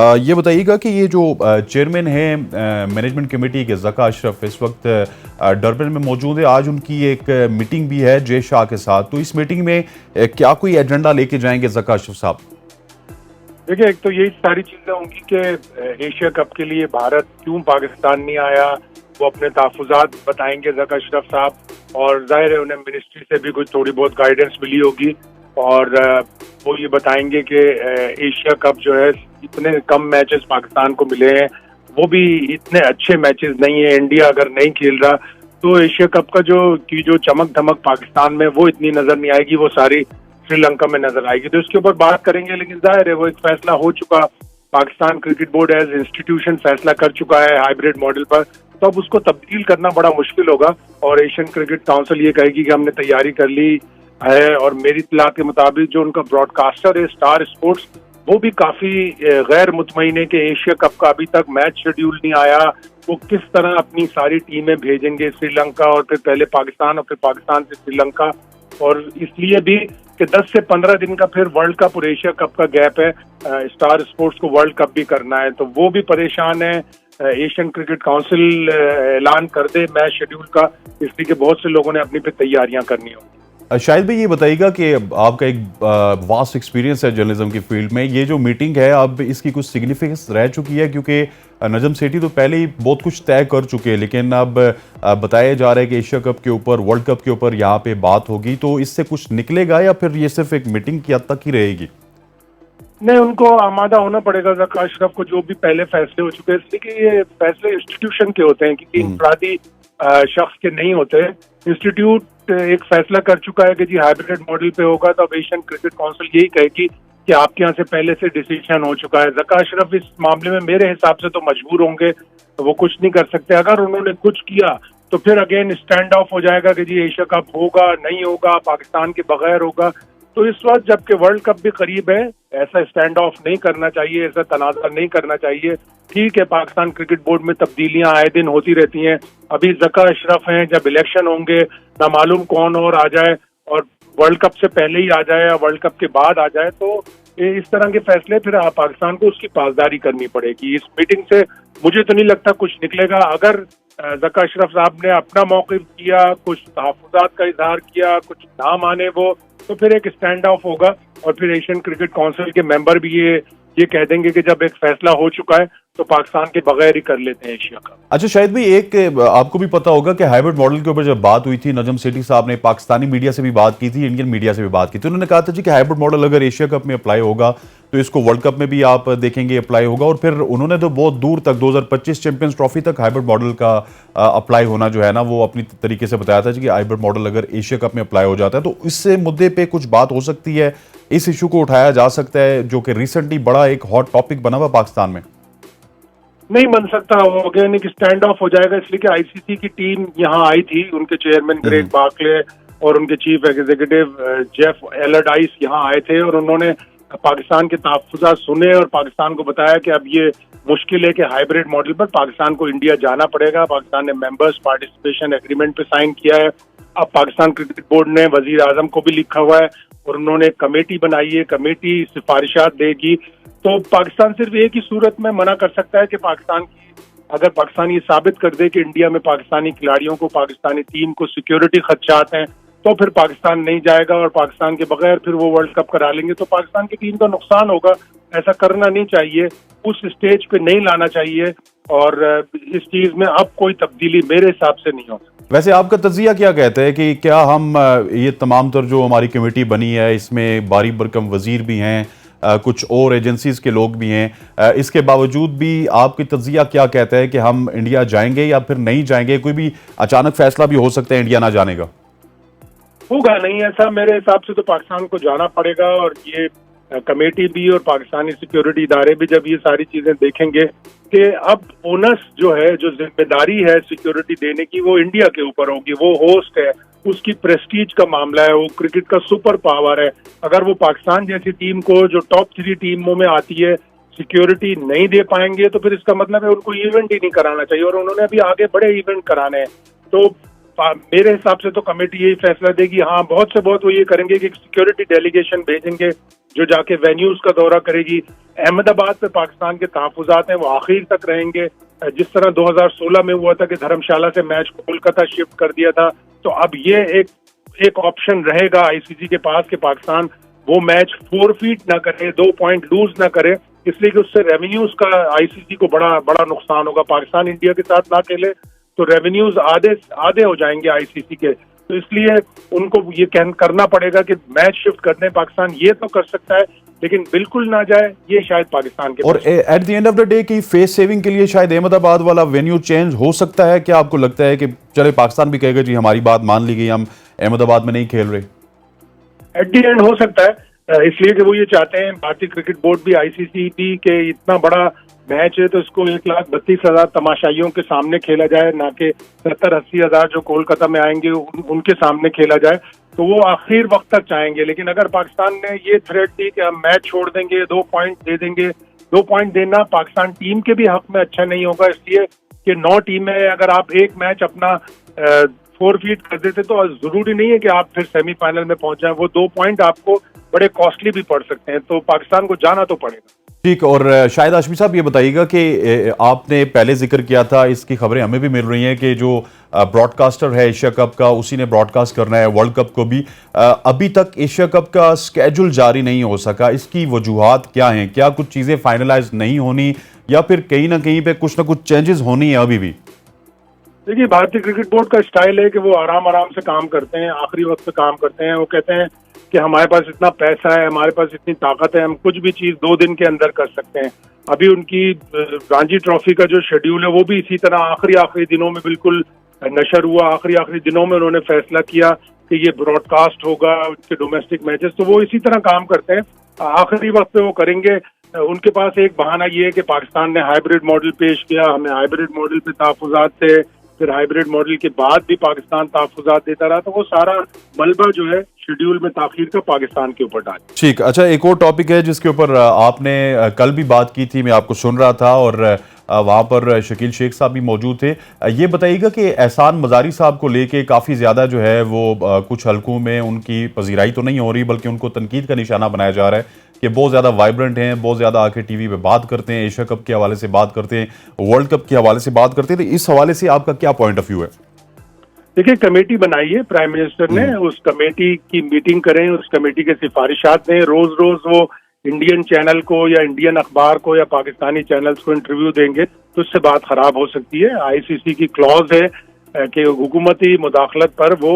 ये बताइएगा कि ये जो चेयरमैन है मैनेजमेंट कमेटी के ज़का अशरफ इस वक्त डरबन में मौजूद है। आज उनकी एक मीटिंग भी है जय शाह के साथ, तो इस मीटिंग में क्या कोई एजेंडा लेके जाएंगे ज़का अशरफ साहब? देखिए, एक तो यही सारी चीजें होंगी कि एशिया कप के लिए भारत क्यों पाकिस्तान नहीं आया, वो अपने तहफ़्फ़ुज़ात बताएंगे ज़का अशरफ साहब। और जाहिर है उन्हें मिनिस्ट्री से भी कुछ थोड़ी बहुत गाइडेंस मिली होगी और वो ये बताएंगे कि एशिया कप जो है इतने कम मैचेस पाकिस्तान को मिले हैं, वो भी इतने अच्छे मैचेस नहीं है। इंडिया अगर नहीं खेल रहा तो एशिया कप का जो चमक धमक पाकिस्तान में वो इतनी नजर नहीं आएगी, वो सारी श्रीलंका में नजर आएगी। तो इसके ऊपर बात करेंगे, लेकिन जाहिर है वो एक फैसला हो चुका, Pakistan cricket board as institution फैसला कर चुका है हाइब्रिड मॉडल पर, तो अब उसको तब्दील करना बड़ा मुश्किल होगा। और एशियन क्रिकेट काउंसिल ये कहेगी कि हमने तैयारी कर ली है, और मेरी इत्तलात के मुताबिक जो उनका ब्रॉडकास्टर है स्टार स्पोर्ट्स, वो भी काफी गैर मुतमईन है कि एशिया कप का अभी तक मैच शेड्यूल नहीं आया, वो किस तरह अपनी सारी टीमें भेजेंगे श्रीलंका और फिर पहले पाकिस्तान और फिर पाकिस्तान से श्रीलंका। और इसलिए भी कि 10 से 15 दिन का फिर वर्ल्ड कप और एशिया कप का गैप है, स्टार स्पोर्ट्स को वर्ल्ड कप भी करना है, तो वो भी परेशान है। एशियन क्रिकेट काउंसिल ऐलान कर दे मैच शेड्यूल का, इसलिए कि बहुत से लोगों ने अपनी फिर तैयारियां करनी होंगी। शायद भाई ये बताइएगा कि आपका एक वास्ट एक्सपीरियंस है जर्नलिज्म की फील्ड में, ये जो मीटिंग है अब इसकी कुछ सिग्निफिकेंस रह चुकी है? क्योंकि नजम सेठी तो पहले ही बहुत कुछ तय कर चुके हैं, लेकिन अब बताया जा रहा है कि एशिया कप के ऊपर, वर्ल्ड कप के ऊपर यहाँ पे बात होगी, तो इससे कुछ निकलेगा या फिर ये सिर्फ एक मीटिंग की हद तक ही रहेगी? नहीं, उनको आमादा होना पड़ेगा ज़का अशरफ को, जो भी पहले फैसले हो चुके हैं, इसलिए कि ये फैसले इंस्टीट्यूशन के होते हैं, क्योंकि इंफरादी शख्स के नहीं होते। इंस्टीट्यूट एक फैसला कर चुका है कि जी हाइब्रिड मॉडल पे होगा, तो अब एशियन क्रिकेट काउंसिल यही कहेगी कि आपके यहाँ से पहले से डिसीजन हो चुका है। ज़का अशरफ इस मामले में मेरे हिसाब से तो मजबूर होंगे, तो वो कुछ नहीं कर सकते। अगर उन्होंने कुछ किया तो फिर अगेन स्टैंड ऑफ हो जाएगा कि जी एशिया कप होगा नहीं होगा, पाकिस्तान के बगैर होगा। तो इस वक्त जबकि वर्ल्ड कप भी करीब है, ऐसा स्टैंड ऑफ नहीं करना चाहिए, ऐसा तनाज़ा नहीं करना चाहिए। ठीक है, पाकिस्तान क्रिकेट बोर्ड में तब्दीलियां आए दिन होती रहती हैं, अभी ज़का अशरफ हैं, जब इलेक्शन होंगे ना मालूम कौन और आ जाए, और वर्ल्ड कप से पहले ही आ जाए या वर्ल्ड कप के बाद आ जाए, तो इस तरह के फैसले फिर पाकिस्तान को उसकी पासदारी करनी पड़ेगी। इस मीटिंग से मुझे तो नहीं लगता कुछ निकलेगा। अगर ज़का अशरफ साहब ने अपना मौक़िफ़ किया, कुछ तहफ़्फ़ुज़ात का इज़हार किया, कुछ ना माने वो, तो फिर एक स्टैंड ऑफ होगा, और फिर एशियन क्रिकेट काउंसिल के मेंबर भी ये कह देंगे कि जब एक फैसला हो चुका है तो पाकिस्तान के बगैर ही कर लेते हैं एशिया का। अच्छा शायद भी एक आपको भी पता होगा कि हाइब्रिड मॉडल के ऊपर जब बात हुई थी, नजम सेठी साहब ने पाकिस्तानी मीडिया से भी बात की थी, इंडियन मीडिया से भी बात की थी। उन्होंने कहा था जी कि हाइब्रिड मॉडल अगर एशिया कप में अप्लाई होगा तो इसको वर्ल्ड कप में भी आप देखेंगे अप्लाई होगा। और फिर उन्होंने तो बहुत दूर तक 2025 चैंपियंस ट्रॉफी तक हाइब्रिड मॉडल का अप्लाई होना जो है ना, वो अपनी तरीके से बताया था कि हाइब्रिड मॉडल अगर एशिया कप में अप्लाई हो जाता है तो इससे मुद्दे पे कुछ बात हो सकती है, इस इशू को उठाया जा सकता है, जो कि रिसेंटली बड़ा एक हॉट टॉपिक बना हुआ पाकिस्तान में। नहीं बन सकता, वो ऑर्गेनिक स्टैंड ऑफ हो जाएगा, इसलिए कि आईसीसी की टीम यहाँ आई थी, उनके चेयरमैन ग्रेग बार्कले और उनके चीफ एग्जीक्यूटिव जेफ एलरडाइस यहाँ आए थे, और उन्होंने पाकिस्तान के तहफ़्फ़ुज़ात सुने और पाकिस्तान को बताया कि अब ये मुश्किल है कि हाइब्रिड मॉडल पर पाकिस्तान को इंडिया जाना पड़ेगा। पाकिस्तान ने मेंबर्स पार्टिसिपेशन एग्रीमेंट पे साइन किया है। अब पाकिस्तान क्रिकेट बोर्ड ने वजीर आजम को भी लिखा हुआ है और उन्होंने एक कमेटी बनाई है, कमेटी सिफारिशात देगी। तो पाकिस्तान सिर्फ एक ही सूरत में मना कर सकता है कि अगर पाकिस्तान ये साबित कर दे कि इंडिया में पाकिस्तानी खिलाड़ियों को, पाकिस्तानी टीम को सिक्योरिटी खदशात हैं, तो फिर पाकिस्तान नहीं जाएगा और पाकिस्तान के बगैर फिर वो वर्ल्ड कप करा लेंगे, तो पाकिस्तान की टीम का नुकसान होगा। ऐसा करना नहीं चाहिए, उस स्टेज पे नहीं लाना चाहिए, और इस चीज में अब कोई तब्दीली मेरे हिसाब से नहीं हो। वैसे आपका तजिया क्या कहता है कि क्या हम ये तमाम तर जो हमारी कमेटी बनी है इसमें बारी बरकम वजीर भी हैं, कुछ और एजेंसीज के लोग भी हैं, इसके बावजूद भी आपकी तजिया क्या कहता है कि हम इंडिया जाएंगे या फिर नहीं जाएंगे? कोई भी अचानक फैसला भी हो सकता है इंडिया ना जाने का। होगा नहीं ऐसा, मेरे हिसाब से तो पाकिस्तान को जाना पड़ेगा, और ये कमेटी भी और पाकिस्तानी सिक्योरिटी इदारे भी जब ये सारी चीजें देखेंगे कि अब ओनस जो है, जो जिम्मेदारी है सिक्योरिटी देने की, वो इंडिया के ऊपर होगी। वो होस्ट है, उसकी प्रेस्टीज का मामला है, वो क्रिकेट का सुपर पावर है। अगर वो पाकिस्तान जैसी टीम को, जो टॉप 3 टीमों में आती है, सिक्योरिटी नहीं दे पाएंगे, तो फिर इसका मतलब है उनको इवेंट ही नहीं कराना चाहिए, और उन्होंने अभी आगे बड़े इवेंट कराने हैं। तो मेरे हिसाब से तो कमेटी यही फैसला देगी। हाँ, बहुत से बहुत वो ये करेंगे कि सिक्योरिटी डेलीगेशन भेजेंगे जो जाके वेन्यूज का दौरा करेगी। अहमदाबाद पे पाकिस्तान के तहफुजात हैं वो आखिर तक रहेंगे। जिस तरह 2016 में हुआ था कि धर्मशाला से मैच कोलकाता शिफ्ट कर दिया था, तो अब ये एक ऑप्शन रहेगा आईसीसी के पास कि पाकिस्तान वो मैच फोरफीट ना करे, 2 पॉइंट लूज ना करे, इसलिए कि उससे रेवेन्यूज का आईसीसी को बड़ा नुकसान होगा। पाकिस्तान इंडिया के साथ ना खेले तो रेवेन्यूज आधे हो जाएंगे आईसीसी के, तो इसलिए उनको ये करना पड़ेगा कि मैच शिफ्ट करने पाकिस्तान ये तो कर सकता है, लेकिन बिल्कुल ना जाए ये शायद पाकिस्तान के। और at the end of the day की फेस सेविंग के लिए शायद अहमदाबाद वाला वेन्यू चेंज हो सकता है। क्या आपको लगता है कि चले पाकिस्तान भी कहेगा जी हमारी बात मान ली गई, हम अहमदाबाद में नहीं खेल रहे? एट द एंड हो सकता है, इसलिए कि वो ये चाहते हैं, भारतीय क्रिकेट बोर्ड भी, आईसीसी भी, के इतना बड़ा मैच है तो इसको 1,32,000 तमाशाइयों के सामने खेला जाए, ना कि 70-80 हजार जो कोलकाता में आएंगे उनके सामने खेला जाए। तो वो आखिर वक्त तक चाहेंगे, लेकिन अगर पाकिस्तान ने ये थ्रेट दी कि हम मैच छोड़ देंगे, 2 पॉइंट दे देंगे, 2 पॉइंट देना पाकिस्तान टीम के भी हक में अच्छा नहीं होगा, इसलिए कि 9 टीमें, अगर आप एक मैच अपना फोरफीट कर देते तो जरूरी नहीं है कि आप फिर सेमीफाइनल में पहुंच जाएं। वो 2 पॉइंट आपको बड़े कॉस्टली भी पड़ सकते हैं, तो पाकिस्तान को जाना तो पड़ेगा। ठीक। और शायद हाशमी साहब ये बताइएगा कि आपने पहले जिक्र किया था, इसकी खबरें हमें भी मिल रही हैं कि जो ब्रॉडकास्टर है एशिया कप का, उसी ने ब्रॉडकास्ट करना है वर्ल्ड कप को भी। अभी तक एशिया कप का स्केड्यूल जारी नहीं हो सका, इसकी वजूहात क्या हैं? क्या कुछ चीज़ें फाइनलाइज नहीं होनी, या फिर कहीं ना कहीं पे कुछ ना कुछ चेंजेस होनी है अभी भी? देखिए, भारतीय क्रिकेट बोर्ड का स्टाइल है कि वो आराम से काम करते हैं, आखिरी वक्त पे काम करते हैं। वो कहते हैं कि हमारे पास इतना पैसा है, हमारे पास इतनी ताकत है, हम कुछ भी चीज 2 दिन के अंदर कर सकते हैं। अभी उनकी रणजी ट्रॉफी का जो शेड्यूल है वो भी इसी तरह आखिरी दिनों में बिल्कुल नशर हुआ। आखिरी दिनों में उन्होंने फैसला किया कि ये ब्रॉडकास्ट होगा उनके डोमेस्टिक मैचेस, तो वो इसी तरह काम करते हैं, आखिरी वक्त पे वो करेंगे। उनके पास एक बहाना ये है कि पाकिस्तान ने हाइब्रिड मॉडल पेश किया, हमें हाइब्रिड मॉडल पे तहफुजात थे, फिर हाइब्रिड मॉडल के बाद भी पाकिस्तान तहफुजात देता रहा, तो वो सारा मलबा जो है शेड्यूल में ताखीर का पाकिस्तान के ऊपर डाल। ठीक। अच्छा, एक और टॉपिक है जिसके ऊपर आपने कल भी बात की थी, मैं आपको सुन रहा था, और वहाँ पर शकील शेख साहब भी मौजूद थे। ये बताइएगा कि एहसान मजारी साहब को लेके काफ़ी ज़्यादा जो है वो कुछ हलकों में उनकी पजीराई तो नहीं हो रही, बल्कि उनको तनकीद का निशाना बनाया जा रहा है कि बहुत ज़्यादा वाइब्रेंट हैं, बहुत ज़्यादा आके टीवी पे बात करते हैं, एशिया कप के हवाले से बात करते हैं, वर्ल्ड कप के हवाले से बात करते हैं। तो इस हवाले से आपका क्या पॉइंट ऑफ व्यू है? देखिए, कमेटी बनाई है प्राइम मिनिस्टर ने, उस कमेटी की मीटिंग करें, उस कमेटी के सिफारिशात दें। रोज वो इंडियन चैनल को या इंडियन अखबार को या पाकिस्तानी चैनल्स को इंटरव्यू देंगे तो उससे बात खराब हो सकती है। आईसीसी की क्लॉज है कि हुकूमती मुदाखलत पर वो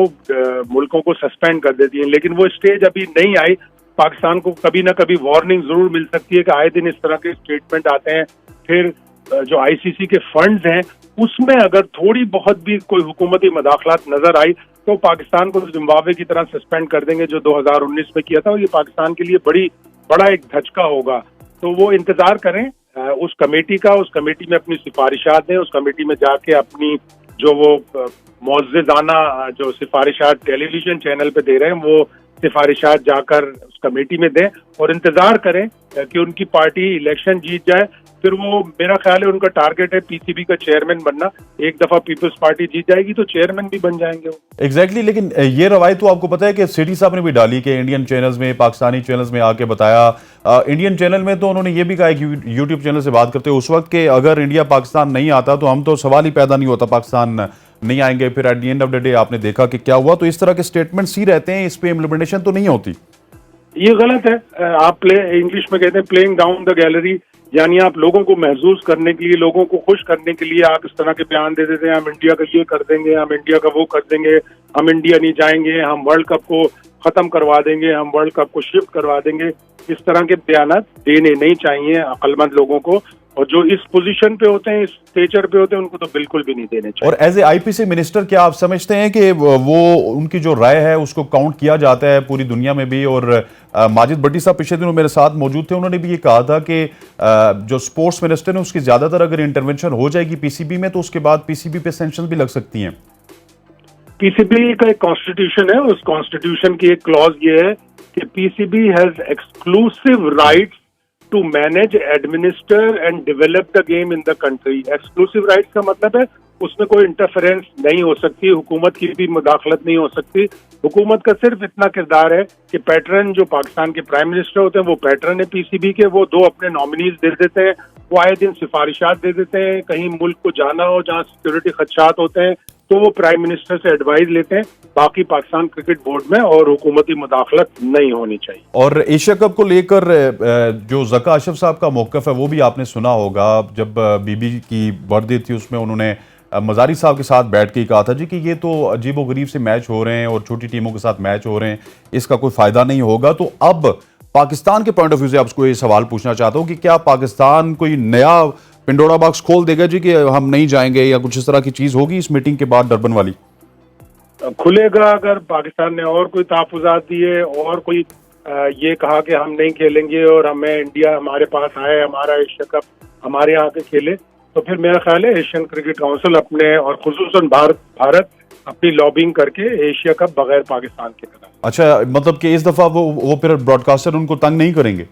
मुल्कों को सस्पेंड कर देती है, लेकिन वो स्टेज अभी नहीं आई। पाकिस्तान को कभी ना कभी वार्निंग जरूर मिल सकती है कि आए दिन इस तरह के स्टेटमेंट आते हैं। फिर जो आईसीसी के फंड्स हैं उसमें अगर थोड़ी बहुत भी कोई हुकूमती मुदाखलत नजर आई तो पाकिस्तान को जिम्बाब्वे की तरह सस्पेंड कर देंगे, जो 2019 में किया था। और ये पाकिस्तान के लिए बड़ा एक धचका होगा। तो वो इंतजार करें उस कमेटी का, उस कमेटी में अपनी सिफारिशात दें, उस कमेटी में जाके अपनी जो वो मुअज़्ज़ज़ाना जो सिफारिशात टेलीविजन चैनल पे दे रहे हैं वो सिफारिशात जाकर उस कमेटी में दें, और इंतजार करें कि उनकी पार्टी इलेक्शन जीत जाए। फिर वो, मेरा ख्याल है उनका टारगेट है पीसीबी का चेयरमैन बनना। एक दफा पीपल्स पार्टी जीत जाएगी तो चेयरमैन भी बन जाएंगे वो। एग्जैक्टली। लेकिन ये रवायत तो आपको पता है कि सिटी साहब ने भी डाली कि इंडियन चैनल्स में, पाकिस्तानी चैनल्स में आके बताया। इंडियन चैनल में तो उन्होंने ये भी कहा कि यूट्यूब चैनल से बात करते उस वक्त के अगर इंडिया पाकिस्तान नहीं आता तो हम तो सवाल ही पैदा नहीं होता, पाकिस्तान नहीं आएंगे। फिर at the end of the day आपने देखा कि क्या हुआ। तो इस तरह के स्टेटमेंट्स ही रहते हैं, इस पे इम्प्लीमेंटेशन तो नहीं होती। ये गलत है। आप इंग्लिश में कहते हैं प्लेइंग डाउन द गैलरी, यानी आप लोगों को महसूस करने के लिए, लोगों को खुश करने के लिए आप इस तरह के बयान दे देते हैं, हम इंडिया का ये कर देंगे, हम इंडिया का वो कर देंगे, हम इंडिया नहीं जाएंगे, हम वर्ल्ड कप को खत्म करवा देंगे, हम वर्ल्ड कप को शिफ्ट करवा देंगे। इस तरह के बयान देने नहीं चाहिए अक्लमंद लोगों को, और जो इस पोजीशन पे होते हैं, इस स्टेचर पे होते हैं, उनको तो बिल्कुल भी नहीं देने चाहिए। और एज ए आईपीसी मिनिस्टर क्या आप समझते हैं कि वो उनकी जो राय है उसको काउंट किया जाता है पूरी दुनिया में भी? और माजिद भट्टी साहब पिछले दिनों मेरे साथ मौजूद थे, उन्होंने भी ये कहा था कि जो स्पोर्ट्स मिनिस्टर है उसकी ज्यादातर अगर इंटरवेंशन हो जाएगी पीसीबी में तो उसके बाद पीसीबी पे सैंक्शन भी लग सकती हैं। पीसीबी का एक कॉन्स्टिट्यूशन है, उस कॉन्स्टिट्यूशन की एक क्लॉज ये है कि PCB has exclusive rights to manage, administer and develop the game in the country. Exclusive rights का मतलब है उसमें कोई इंटरफेरेंस नहीं हो सकती, हुकूमत की भी मुदाखलत नहीं हो सकती। हुकूमत का सिर्फ इतना किरदार है कि पैटर्न जो पाकिस्तान के प्राइम मिनिस्टर होते हैं वो पैटर्न है पीसीबी के, वो 2 अपने नॉमिनीज दे देते हैं, वो आए दिन सिफारिशात दे देते हैं। कहीं मुल्क को जाना हो जहाँ सिक्योरिटी खदशात होते हैं तो वो प्राइम मिनिस्टर से एडवाइस लेते हैं। बाकी पाकिस्तान क्रिकेट बोर्ड में और हुकूमती मुदाखलत नहीं होनी चाहिए। और एशिया कप को लेकर जो ज़का अशरफ साहब का मौक़िफ़ है वो भी आपने सुना होगा। जब बीबी की बर्थडे थी उसमें उन्होंने मज़ारी साहब के साथ बैठ के ही कहा था जी कि ये तो अजीबो-गरीब से मैच हो रहे हैं और छोटी टीमों के साथ मैच हो रहे हैं, इसका कोई फ़ायदा नहीं होगा। तो अब पाकिस्तान के पॉइंट ऑफ व्यू से आपको ये सवाल पूछना चाहता हूँ कि क्या पाकिस्तान कोई नया पिंडोरा बॉक्स खोल देगा जी कि हम नहीं जाएंगे, या कुछ इस तरह की चीज़ होगी इस मीटिंग के बाद डरबन वाली? खुलेगा अगर पाकिस्तान ने और कोई तहफ़्फ़ुज़ात दिए और कोई ये कहा कि हम नहीं खेलेंगे और हमें इंडिया हमारे पास आए, हमारा एशिया कप हमारे यहाँ के खेले, तो फिर मेरा ख्याल है एशियन क्रिकेट काउंसिल अपने और खुसूसन भारत अपनी लॉबिंग करके एशिया कप बगैर पाकिस्तान के करा। अच्छा, मतलब कि इस दफ़ा वो फिर ब्रॉडकास्टर उनको तंग नहीं करेंगे?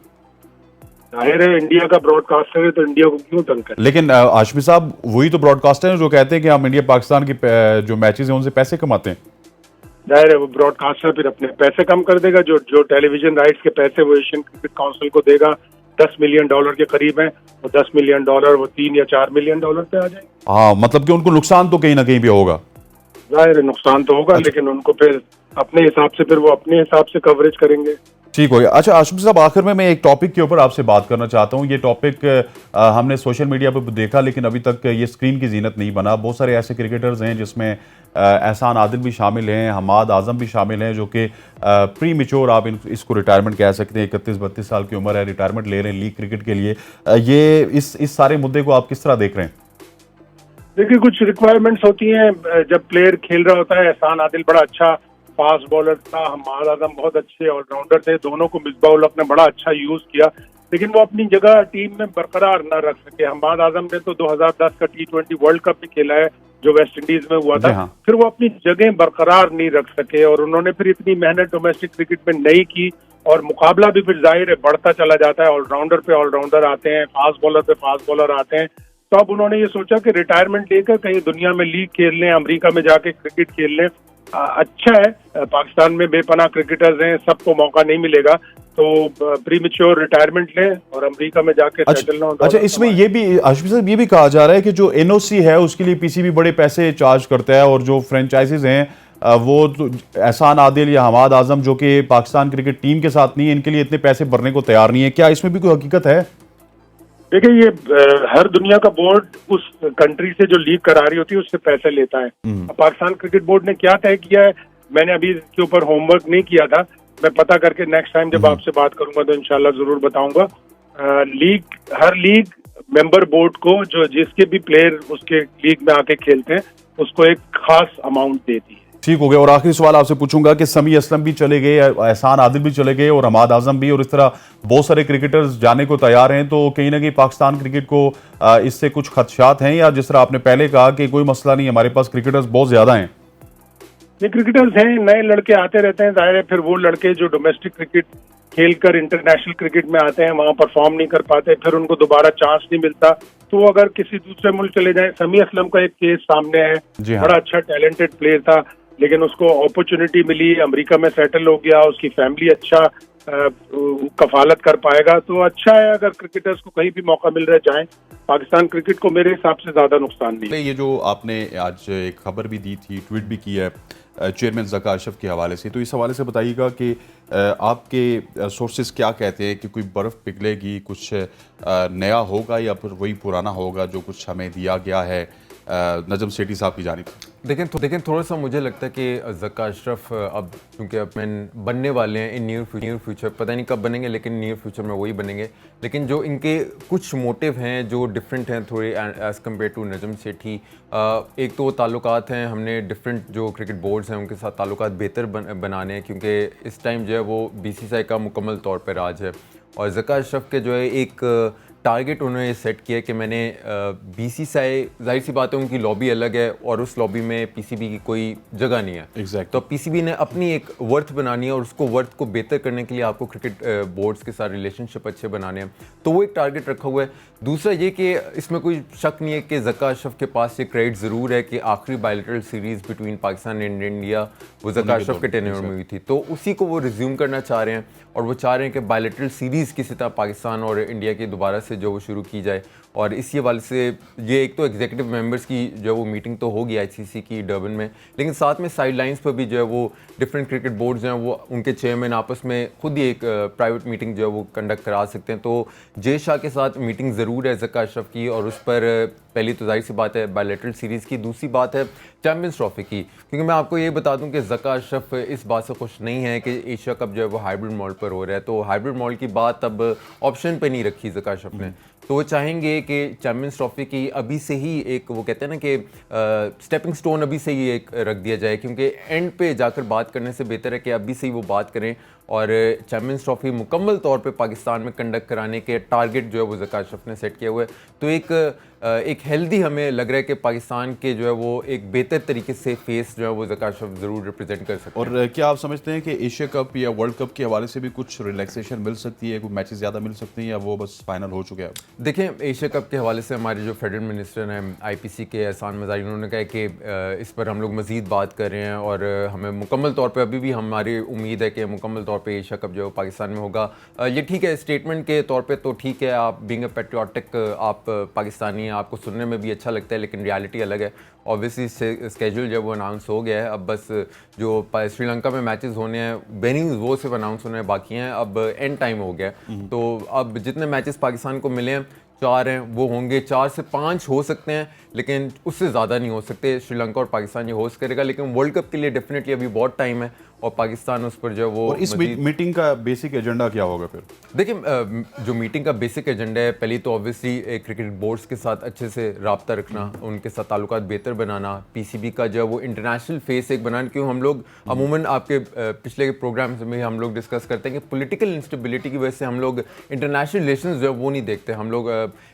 जाहिर है इंडिया का ब्रॉडकास्टर है तो इंडिया को क्यों तंग करें। लेकिन हाशमी साहब वही तो ब्रॉडकास्टर हैं जो कहते हैं कि हम इंडिया पाकिस्तान की जो मैचेस हैं उनसे पैसे कमाते हैं। जाहिर है वो ब्रॉडकास्टर फिर अपने पैसे कम कर देगा। जो टेलीविजन राइट्स के पैसे वो एशियन क्रिकेट काउंसिल को देगा, $10 मिलियन के करीब है, वो $10 मिलियन वो $3 या $4 मिलियन पे आ जाएंगे। हाँ, मतलब कि उनको नुकसान तो कहीं ना कहीं भी होगा। जाहिर है नुकसान तो होगा, लेकिन उनको फिर अपने हिसाब से फिर वो अपने हिसाब से कवरेज करेंगे। ठीक हो गया। अच्छा आशुम साहब, आखिर में मैं एक टॉपिक के ऊपर आपसे बात करना चाहता हूँ। ये टॉपिक हमने सोशल मीडिया पर देखा लेकिन अभी तक ये स्क्रीन की जीनत नहीं बना। बहुत सारे ऐसे क्रिकेटर्स हैं जिसमें एहसान आदिल भी शामिल हैं, हमाद आजम भी शामिल हैं, जो कि प्री मेच्योर आप इसको रिटायरमेंट कह सकते हैं। 31-32 साल की उम्र है, रिटायरमेंट ले रहे हैं लीग क्रिकेट के लिए। ये इस सारे मुद्दे को आप किस तरह देख रहे हैं? देखिए, कुछ रिक्वायरमेंट्स होती हैं जब प्लेयर खेल रहा होता है। एहसान आदिल बड़ा अच्छा फास्ट बॉलर था, हमाद आजम बहुत अच्छे ऑलराउंडर थे, दोनों को मिसबाह उल हक ने बड़ा अच्छा यूज किया, लेकिन वो अपनी जगह टीम में बरकरार न रख सके। हमाद आजम ने तो 2010 का T20 वर्ल्ड कप भी खेला है जो वेस्ट इंडीज में हुआ था। हाँ। फिर वो अपनी जगह बरकरार नहीं रख सके और उन्होंने फिर इतनी मेहनत डोमेस्टिक क्रिकेट में नहीं की और मुकाबला भी फिर जाहिर है बढ़ता चला जाता है। ऑलराउंडर पे ऑलराउंडर आते हैं, फास्ट बॉलर पे फास्ट बॉलर आते हैं। तो अब उन्होंने ये सोचा कि रिटायरमेंट लेकर कहीं दुनिया में लीग खेल लें, अमेरिका में जाके क्रिकेट खेल लें। अच्छा है, पाकिस्तान में बेपनाह क्रिकेटर्स हैं, सबको मौका नहीं मिलेगा, तो प्रीमेच्योर रिटायरमेंट लें और अमेरिका में जाके सेटल हो। अच्छा, इसमें ये भी हाशमी साहब ये भी कहा जा रहा है कि जो एनओसी है उसके लिए पीसीबी बड़े पैसे चार्ज करता है और जो फ्रेंचाइजीज हैं वो तो एहसान आदिल या हमाद आजम जो कि पाकिस्तान क्रिकेट टीम के साथ नहीं है, इनके लिए इतने पैसे भरने को तैयार नहीं है। क्या इसमें भी कोई हकीकत है? देखिए, ये हर दुनिया का बोर्ड उस कंट्री से जो लीग करा रही होती है उससे पैसे लेता है। पाकिस्तान क्रिकेट बोर्ड ने क्या तय किया है, मैंने अभी इसके ऊपर होमवर्क नहीं किया था, मैं पता करके नेक्स्ट टाइम जब आपसे बात करूंगा तो इंशाल्लाह जरूर बताऊंगा। हर लीग मेंबर बोर्ड को जो जिसके भी प्लेयर उसके लीग में आके खेलते हैं उसको एक खास अमाउंट देती है। ठीक हो गया। और आखिरी सवाल आपसे पूछूंगा कि समी असलम भी चले गए, एहसान आदिल भी चले गए और हमाद आजम भी, और इस तरह बहुत सारे क्रिकेटर्स जाने को तैयार हैं, तो कहीं ना कहीं पाकिस्तान क्रिकेट को इससे कुछ खदशात हैं, या जिस तरह आपने पहले कहा कि कोई मसला नहीं, हमारे पास क्रिकेटर्स बहुत ज्यादा हैं? ये क्रिकेटर्स हैं, नए लड़के आते रहते हैं, जाहिर है फिर वो लड़के जो डोमेस्टिक क्रिकेट खेलकर इंटरनेशनल क्रिकेट में आते हैं वहां परफॉर्म नहीं कर पाते, फिर उनको दोबारा चांस नहीं मिलता, तो अगर किसी दूसरे मुल्क चले जाएं। समी असलम का एक केस सामने है, बड़ा अच्छा टैलेंटेड प्लेयर था, लेकिन उसको अपॉर्चुनिटी मिली, अमेरिका में सेटल हो गया, उसकी फैमिली अच्छा कफालत कर पाएगा, तो अच्छा है अगर क्रिकेटर्स को कहीं भी मौका मिल रहा है जाएं। पाकिस्तान क्रिकेट को मेरे हिसाब से ज्यादा नुकसान नहीं है। ये जो आपने आज एक खबर भी दी थी, ट्वीट भी की है चेयरमैन ज़का अशरफ के हवाले से, तो इस हवाले से बताइएगा कि आपके सोर्सेज क्या कहते हैं कि कोई बर्फ़ पिघलेगी, कुछ नया होगा या फिर वही पुराना होगा जो कुछ हमें दिया गया है नजम सेठी साहब की जानिब से? लेकिन थोड़ा सा मुझे लगता है कि ज़का अशरफ अब क्योंकि अब बनने वाले हैं इन नियर फ्यूचर, पता नहीं कब बनेंगे लेकिन नियर फ्यूचर में वही बनेंगे, लेकिन जो इनके कुछ मोटिव हैं जो डिफरेंट हैं थोड़े as compare to Najam Sethi. एक तो ताल्लुकात हैं, हमने डिफरेंट जो क्रिकेट बोर्ड्स हैं उनके साथ ताल्लुकात बेहतर बनाने हैं, क्योंकि इस टाइम जो है वो BCCI का मुकम्मल तौर पर राज है, और ज़का अशरफ के जो है एक टारगेट उन्होंने सेट किया कि मैंने बीसीसीआई, जाहिर सी बात है उनकी लॉबी अलग है और उस लॉबी में पीसीबी की कोई जगह नहीं है। Exactly. तो पीसीबी ने अपनी एक वर्थ बनानी है और उसको वर्थ को बेहतर करने के लिए आपको क्रिकेट बोर्ड्स के साथ रिलेशनशिप अच्छे बनाने हैं, तो वो एक टारगेट रखा हुआ है। दूसरा ये कि इसमें कोई शक नहीं है कि ज़का अशरफ के पास ये क्रेडिट ज़रूर है कि आखिरी bilateral series between Pakistan and India वो ज़का अशरफ के टेन्योर में हुई थी, तो उसी को वो रिज्यूम करना चाह रहे हैं और वो चाह रहे हैं कि बायलैटरल सीरीज़ किसी तरह पाकिस्तान और इंडिया की दोबारा से जो वो शुरू की जाए। और इसी हवाले से ये एक तो एग्जीक्यूटिव मेंबर्स की जो वो मीटिंग तो होगी आईसीसी की डर्बन में, लेकिन साथ में साइड लाइन्स पर भी जो है वो डिफरेंट क्रिकेट बोर्ड्स हैं वो उनके चेयरमैन आपस में खुद ही एक प्राइवेट मीटिंग जो है वो कंडक्ट करा सकते हैं। तो जय शाह के साथ मीटिंग ज़रूर है ज़का अशरफ की, और उस पर पहली तो जाहिर सी बात है बायलैटरल सीरीज़ की, दूसरी बात है चैम्पियंस ट्रॉफी की। क्योंकि मैं आपको ये बता दूं कि ज़का अशरफ इस बात से खुश नहीं है कि एशिया कप जो है वो हाइब्रिड मॉडल पर हो रहा है, तो हाइब्रिड मॉडल की बात अब ऑप्शन पे नहीं रखी ज़का अशरफ ने। तो वो चाहेंगे कि चैम्पियंस ट्रॉफी की अभी से ही एक वो कहते हैं ना कि स्टेपिंग स्टोन अभी से ही एक रख दिया जाए, क्योंकि एंड पे जाकर बात करने से बेहतर है कि अभी से ही वो बात करें और चैम्पियंस ट्रॉफी मुकम्मल तौर पे पाकिस्तान में कंडक्ट कराने के टारगेट जो है वो ज़का अशरफ ने सेट किया हुआ है। तो एक हेल्दी हमें लग रहा है कि पाकिस्तान के जो है वो एक बेहतर तरीके से फेस जो है वो ज़का अशरफ ज़रूर रिप्रेजेंट कर सकते हैं। और क्या आप समझते हैं कि एशिया कप या वर्ल्ड कप के हवाले से भी कुछ रिलैक्सेशन मिल सकती है, कुछ मैचेस ज़्यादा मिल सकते हैं, या वो बस फाइनल हो चुके हैं? देखें, एशिया कप के हवाले से हमारे जो फेडरल मिनिस्टर हैं आईपीसी के एहसान मज़ारी, उन्होंने कहा कि इस पर हम लोग मज़ीद बात कर रहे हैं और हमें मुकम्मल तौर पे अभी भी हमारी उम्मीद है कि मुकम्मल तौर पे एशिया कप जो है पाकिस्तान में होगा। ये ठीक है, स्टेटमेंट के तौर पे तो ठीक है, आप बीइंग अ पैट्रियोटिक आप पाकिस्तानी हैं, आपको सुनने में भी अच्छा लगता है, लेकिन रियलिटी अलग है। ऑब्वियसली स्केड्यूल जब वो अनाउंस हो गया है, अब बस जो श्रीलंका में मैचेस होने हैं वेन्यूज़ वो सिर्फ अनाउंस होने बाकी हैं, अब एंड टाइम हो गया है। तो अब जितने मैचेस पाकिस्तान को मिले हैं 4 हैं, वो होंगे, 4 से 5 हो सकते हैं, लेकिन उससे ज़्यादा नहीं हो सकते। श्रीलंका और पाकिस्तान ये होस्ट करेगा, लेकिन वर्ल्ड कप के लिए डेफिनेटली अभी बहुत टाइम है और पाकिस्तान उस पर जो है वो। और इस मीटिंग का बेसिक एजेंडा क्या होगा फिर? देखिए, जो मीटिंग का बेसिक एजेंडा है, पहली तो ऑब्वियसली क्रिकेट बोर्ड्स के साथ अच्छे से रब्ता रखना, उनके साथ ताल्लुकात बेहतर बनाना, पीसीबी का जो है वो इंटरनेशनल फेस एक बनाना। क्यों हम लोग अमूमन आपके पिछले प्रोग्राम्स में हम लोग डिस्कस करते हैं कि पॉलिटिकल इंस्टेबिलिटी की वजह से हम लोग इंटरनेशनल रिलेशंस जो है वो नहीं देखते, हम लोग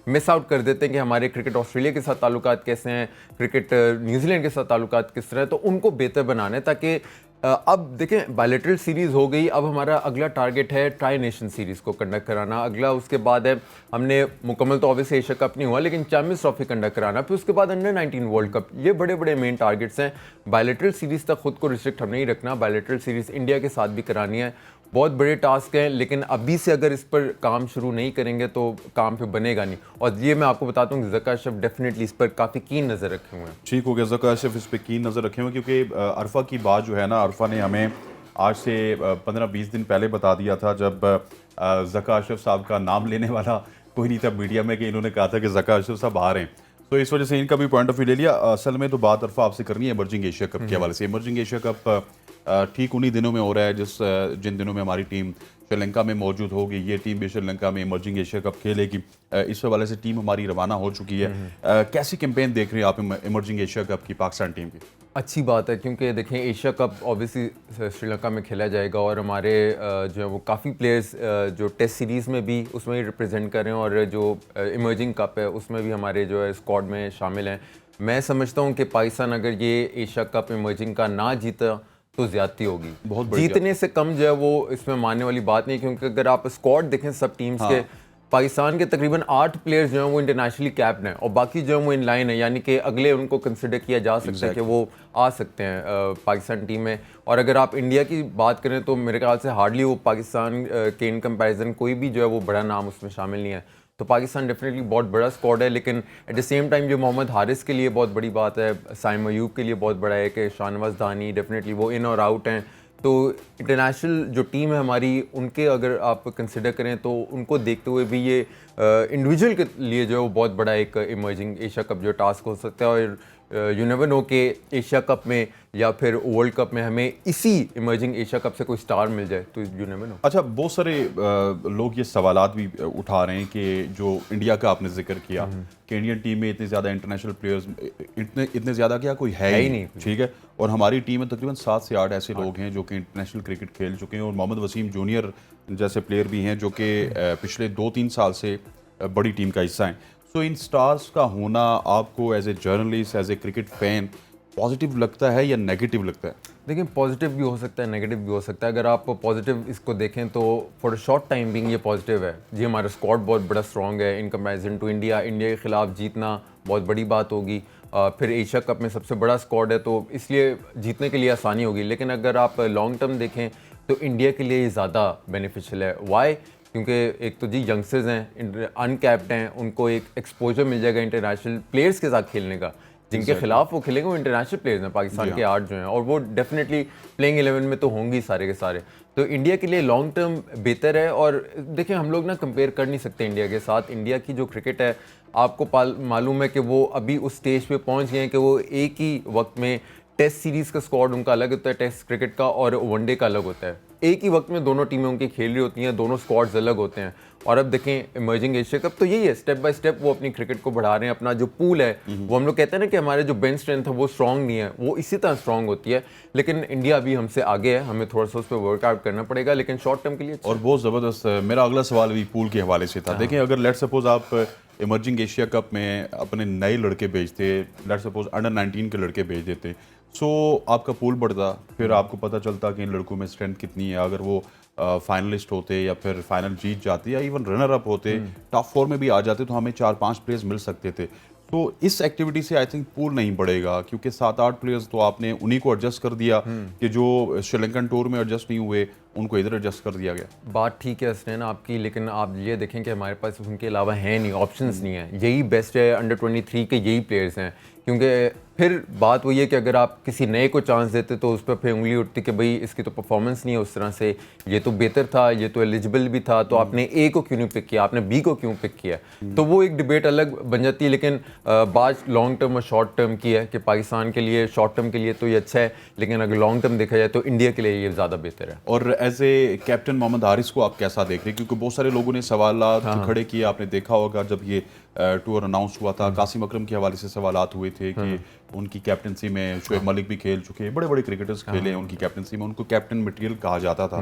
मिस आउट कर देते हैं कि हमारे क्रिकेट ऑस्ट्रेलिया के साथ ताल्लुकात कैसे हैं, क्रिकेट न्यूजीलैंड के साथ ताल्लुकात किस तरह है, तो उनको बेहतर बनाना है। ताकि अब देखें, बायलैटरल सीरीज़ हो गई, अब हमारा अगला टारगेट है ट्राई नेशन सीरीज़ को कंडक्ट कराना। अगला उसके बाद है, हमने मुकम्मल तो ऑब्वियसली एशिया कप नहीं हुआ, लेकिन चैम्पियंस ट्रॉफी कंडक्ट कराना, फिर उसके बाद अंडर 19 वर्ल्ड कप। ये बड़े बड़े मेन टारगेट्स हैं। बायलैटरल सीरीज़ तक खुद को रिस्ट्रिक्ट हम नहीं रखना, बायलैटरल सीरीज़ इंडिया के साथ भी करानी है। बहुत बड़े टास्क हैं, लेकिन अभी से अगर इस पर काम शुरू नहीं करेंगे तो काम फिर बनेगा नहीं। और ये मैं आपको बताता हूँ कि ज़का अशरफ डेफिनेटली इस पर काफ़ी कीन नज़र रखे हुए हैं। ठीक हो गया, ज़का अशरफ इस पर कीन नज़र रखे हुए, क्योंकि अरफा की बात जो है ना, अरफा ने हमें आज से 15-20 दिन पहले बता दिया था, जब ज़का अशरफ साहब का नाम लेने वाला कोई नहीं था मीडिया में, कि इन्होंने कहा था कि ज़का अशरफ साहब आ रहे हैं। तो इस वजह से इनका भी पॉइंट ऑफ व्यू ले लिया। असल में तो बात अरफा आपसे करनी है इमर्जिंग एशिया कप के हवाले से। इमर्जिंग एशिया कप ठीक उन्हीं दिनों में हो रहा है जिन दिनों में हमारी टीम श्रीलंका में मौजूद होगी। ये टीम भी श्रीलंका में इमर्जिंग एशिया कप खेलेगी। इस हवाले से टीम हमारी रवाना हो चुकी है। कैसी कैंपेन देख रहे हैं आप इमर्जिंग एशिया कप की पाकिस्तान टीम की? अच्छी बात है, क्योंकि देखें एशिया कप ऑब्वियसली श्रीलंका में खेला जाएगा और हमारे जो है वो काफ़ी प्लेयर्स जो टेस्ट सीरीज़ में भी उसमें ही रिप्रेजेंट कर रहे हैं और जो इमर्जिंग कप है उसमें भी हमारे जो है स्क्वाड में शामिल हैं। मैं समझता हूँ कि पाकिस्तान अगर ये एशिया कप इमर्जिंग का ना जीता तो ज़्यादती होगी। बहुत जीतने से कम जो है वो इसमें मानने वाली बात नहीं, क्योंकि अगर आप स्क्वाड देखें सब टीम्स के, पाकिस्तान के तकरीबन 8 प्लेयर्स जो हैं वो इंटरनेशनली कैप्ड हैं और बाकी जो है वो इन लाइन है, यानी कि अगले उनको कंसिडर किया जा सकता है कि वो आ सकते हैं पाकिस्तान टीम में। और अगर आप इंडिया की बात करें तो मेरे ख्याल से हार्डली वो पाकिस्तान के इन कंपैरिजन कोई भी जो है वो बड़ा नाम उसमें शामिल नहीं है। तो पाकिस्तान डेफिनेटली बहुत बड़ा स्क्वाड है, लेकिन एट द सेम टाइम जो मोहम्मद हारिस के लिए बहुत बड़ी बात है, साइम अयूब के लिए बहुत बड़ा है कि शाहनवाज दानी डेफिनेटली वो इन और आउट हैं। तो इंटरनेशनल जो टीम है हमारी, उनके अगर आप कंसिडर करें तो उनको देखते हुए भी ये इंडिविजुअल के लिए जो है वो बहुत बड़ा एक इमर्जिंग एशिया कप जो टास्क हो सकता है। और यू नेवर नो कि एशिया कप में या फिर वर्ल्ड कप में हमें इसी इमर्जिंग एशिया कप से कोई स्टार मिल जाए, तो यू नेवर नो। अच्छा, बहुत सारे लोग ये सवालात भी उठा रहे हैं कि जो इंडिया का आपने जिक्र किया कि इंडियन टीम में इतने ज़्यादा इंटरनेशनल प्लेयर्स, इतने ज़्यादा क्या कोई है ही नहीं, ठीक है। और हमारी टीम में तकरीबन 7 से 8 ऐसे लोग हैं जो कि इंटरनेशनल क्रिकेट खेल चुके हैं, और मोहम्मद वसीम जूनियर जैसे प्लेयर भी हैं जो कि पिछले 2-3 साल से बड़ी टीम का हिस्सा हैं। सो इन स्टार्स का होना आपको as a journalist, as a cricket fan positive लगता है या नेगेटिव लगता है? देखिए, पॉजिटिव भी हो सकता है, नेगेटिव भी हो सकता है। अगर आप पॉजिटिव इसको देखें तो for a short time being ये पॉजिटिव है जी। हमारा स्क्वाड बहुत बड़ा स्ट्रॉन्ग है in comparison to India. India के खिलाफ जीतना बहुत बड़ी बात होगी। फिर एशिया कप में सबसे बड़ा स्क्वाड है, तो इसलिए जीतने के लिए आसानी होगी। लेकिन अगर आप लॉन्ग टर्म देखें तो इंडिया के लिए ज़्यादा बेनिफिशियल है। वाई? क्योंकि एक तो जी यंगस्टर्स हैं, अनकैप्ड हैं, उनको एक एक्सपोजर मिल जाएगा इंटरनेशनल प्लेयर्स के साथ खेलने का। जिनके खिलाफ वो खेलेंगे वो इंटरनेशनल प्लेयर्स हैं, पाकिस्तान के 8 जो हैं, और वो डेफिनेटली प्लेइंग 11 में तो होंगे सारे के सारे। तो इंडिया के लिए लॉन्ग टर्म बेहतर है। और देखिए, हम लोग ना कंपेयर कर नहीं सकते इंडिया के साथ। इंडिया की जो क्रिकेट है, आपको मालूम है कि वो अभी उस स्टेज पे पहुंच गए हैं कि वो एक ही वक्त में टेस्ट सीरीज़ का स्क्वाड उनका अलग होता है, टेस्ट क्रिकेट का, और वनडे का अलग होता है। एक ही वक्त में दोनों टीमें उनकी खेल रही होती हैं, दोनों स्क्वाड्स अलग होते हैं। और अब देखें इमर्जिंग एशिया कप, तो यही है, स्टेप बाय स्टेप वो अपनी क्रिकेट को बढ़ा रहे हैं। अपना जो पूल है, वो हम लोग कहते हैं ना कि हमारे जो बेंच स्ट्रेंथ है वो स्ट्रॉन्ग नहीं है, वो इसी तरह स्ट्रॉन्ग होती है। लेकिन इंडिया अभी हमसे आगे है, हमें थोड़ा सा उस पर वर्कआउट करना पड़ेगा, लेकिन शॉर्ट टर्म के लिए और बहुत ज़बरदस्त। मेरा अगला सवाल भी पूल के हवाले से था। देखें, अगर लेट सपोज आप इमर्जिंग एशिया कप में अपने नए लड़के भेजते, लेट सपोज अंडर 19 के लड़के भेज देते, सो आपका पूल बढ़ता, फिर आपको पता चलता कि इन लड़कों में स्ट्रेंथ कितनी है। अगर वो फाइनलिस्ट होते या फिर फाइनल जीत जाते या इवन रनर अप होते, टॉप 4 में भी आ जाते, तो हमें 4-5 प्लेयर्स मिल सकते थे। तो इस एक्टिविटी से आई थिंक पूल नहीं बढ़ेगा, क्योंकि 7-8 प्लेयर्स तो आपने उन्हीं को एडजस्ट कर दिया कि जो श्रीलंकन टूर में एडजस्ट नहीं हुए, उनको इधर एडजस्ट कर दिया गया। बात ठीक है हसनैन आपकी, लेकिन आप ये देखें कि हमारे पास उनके अलावा है नहीं, ऑप्शंस नहीं है। यही बेस्ट है, अंडर 23 के यही प्लेयर्स हैं। क्योंकि फिर बात वही है कि अगर आप किसी नए को चांस देते तो उस पर फिर उंगली उठती कि भाई इसकी तो परफॉर्मेंस नहीं है उस तरह से, ये तो बेहतर था, ये तो एलिजिबल भी था, तो आपने ए को क्यों नहीं पिक किया, आपने बी को क्यों पिक किया। तो वो एक डिबेट अलग बन जाती है। लेकिन बात लॉन्ग टर्म और शॉर्ट टर्म की है कि पाकिस्तान के लिए शॉर्ट टर्म के लिए तो ये अच्छा है, लेकिन अगर लॉन्ग टर्म देखा जाए तो इंडिया के लिए ये ज़्यादा बेहतर है। और as a captain Mohammad Haris को आप कैसा देख रहे हैं? क्योंकि बहुत सारे लोगों ने सवाल खड़े किए, आपने देखा होगा जब ये टूर अनाउंस हुआ था, कासिम अकरम के हवाले से सवालात हुए थे कि उनकी कैप्टनसी में शुएब मलिक भी खेल चुके हैं, बड़े बड़े क्रिकेटर्स खेले हैं उनकी कैप्टनसी में, उनको कैप्टन मटेरियल कहा जाता था।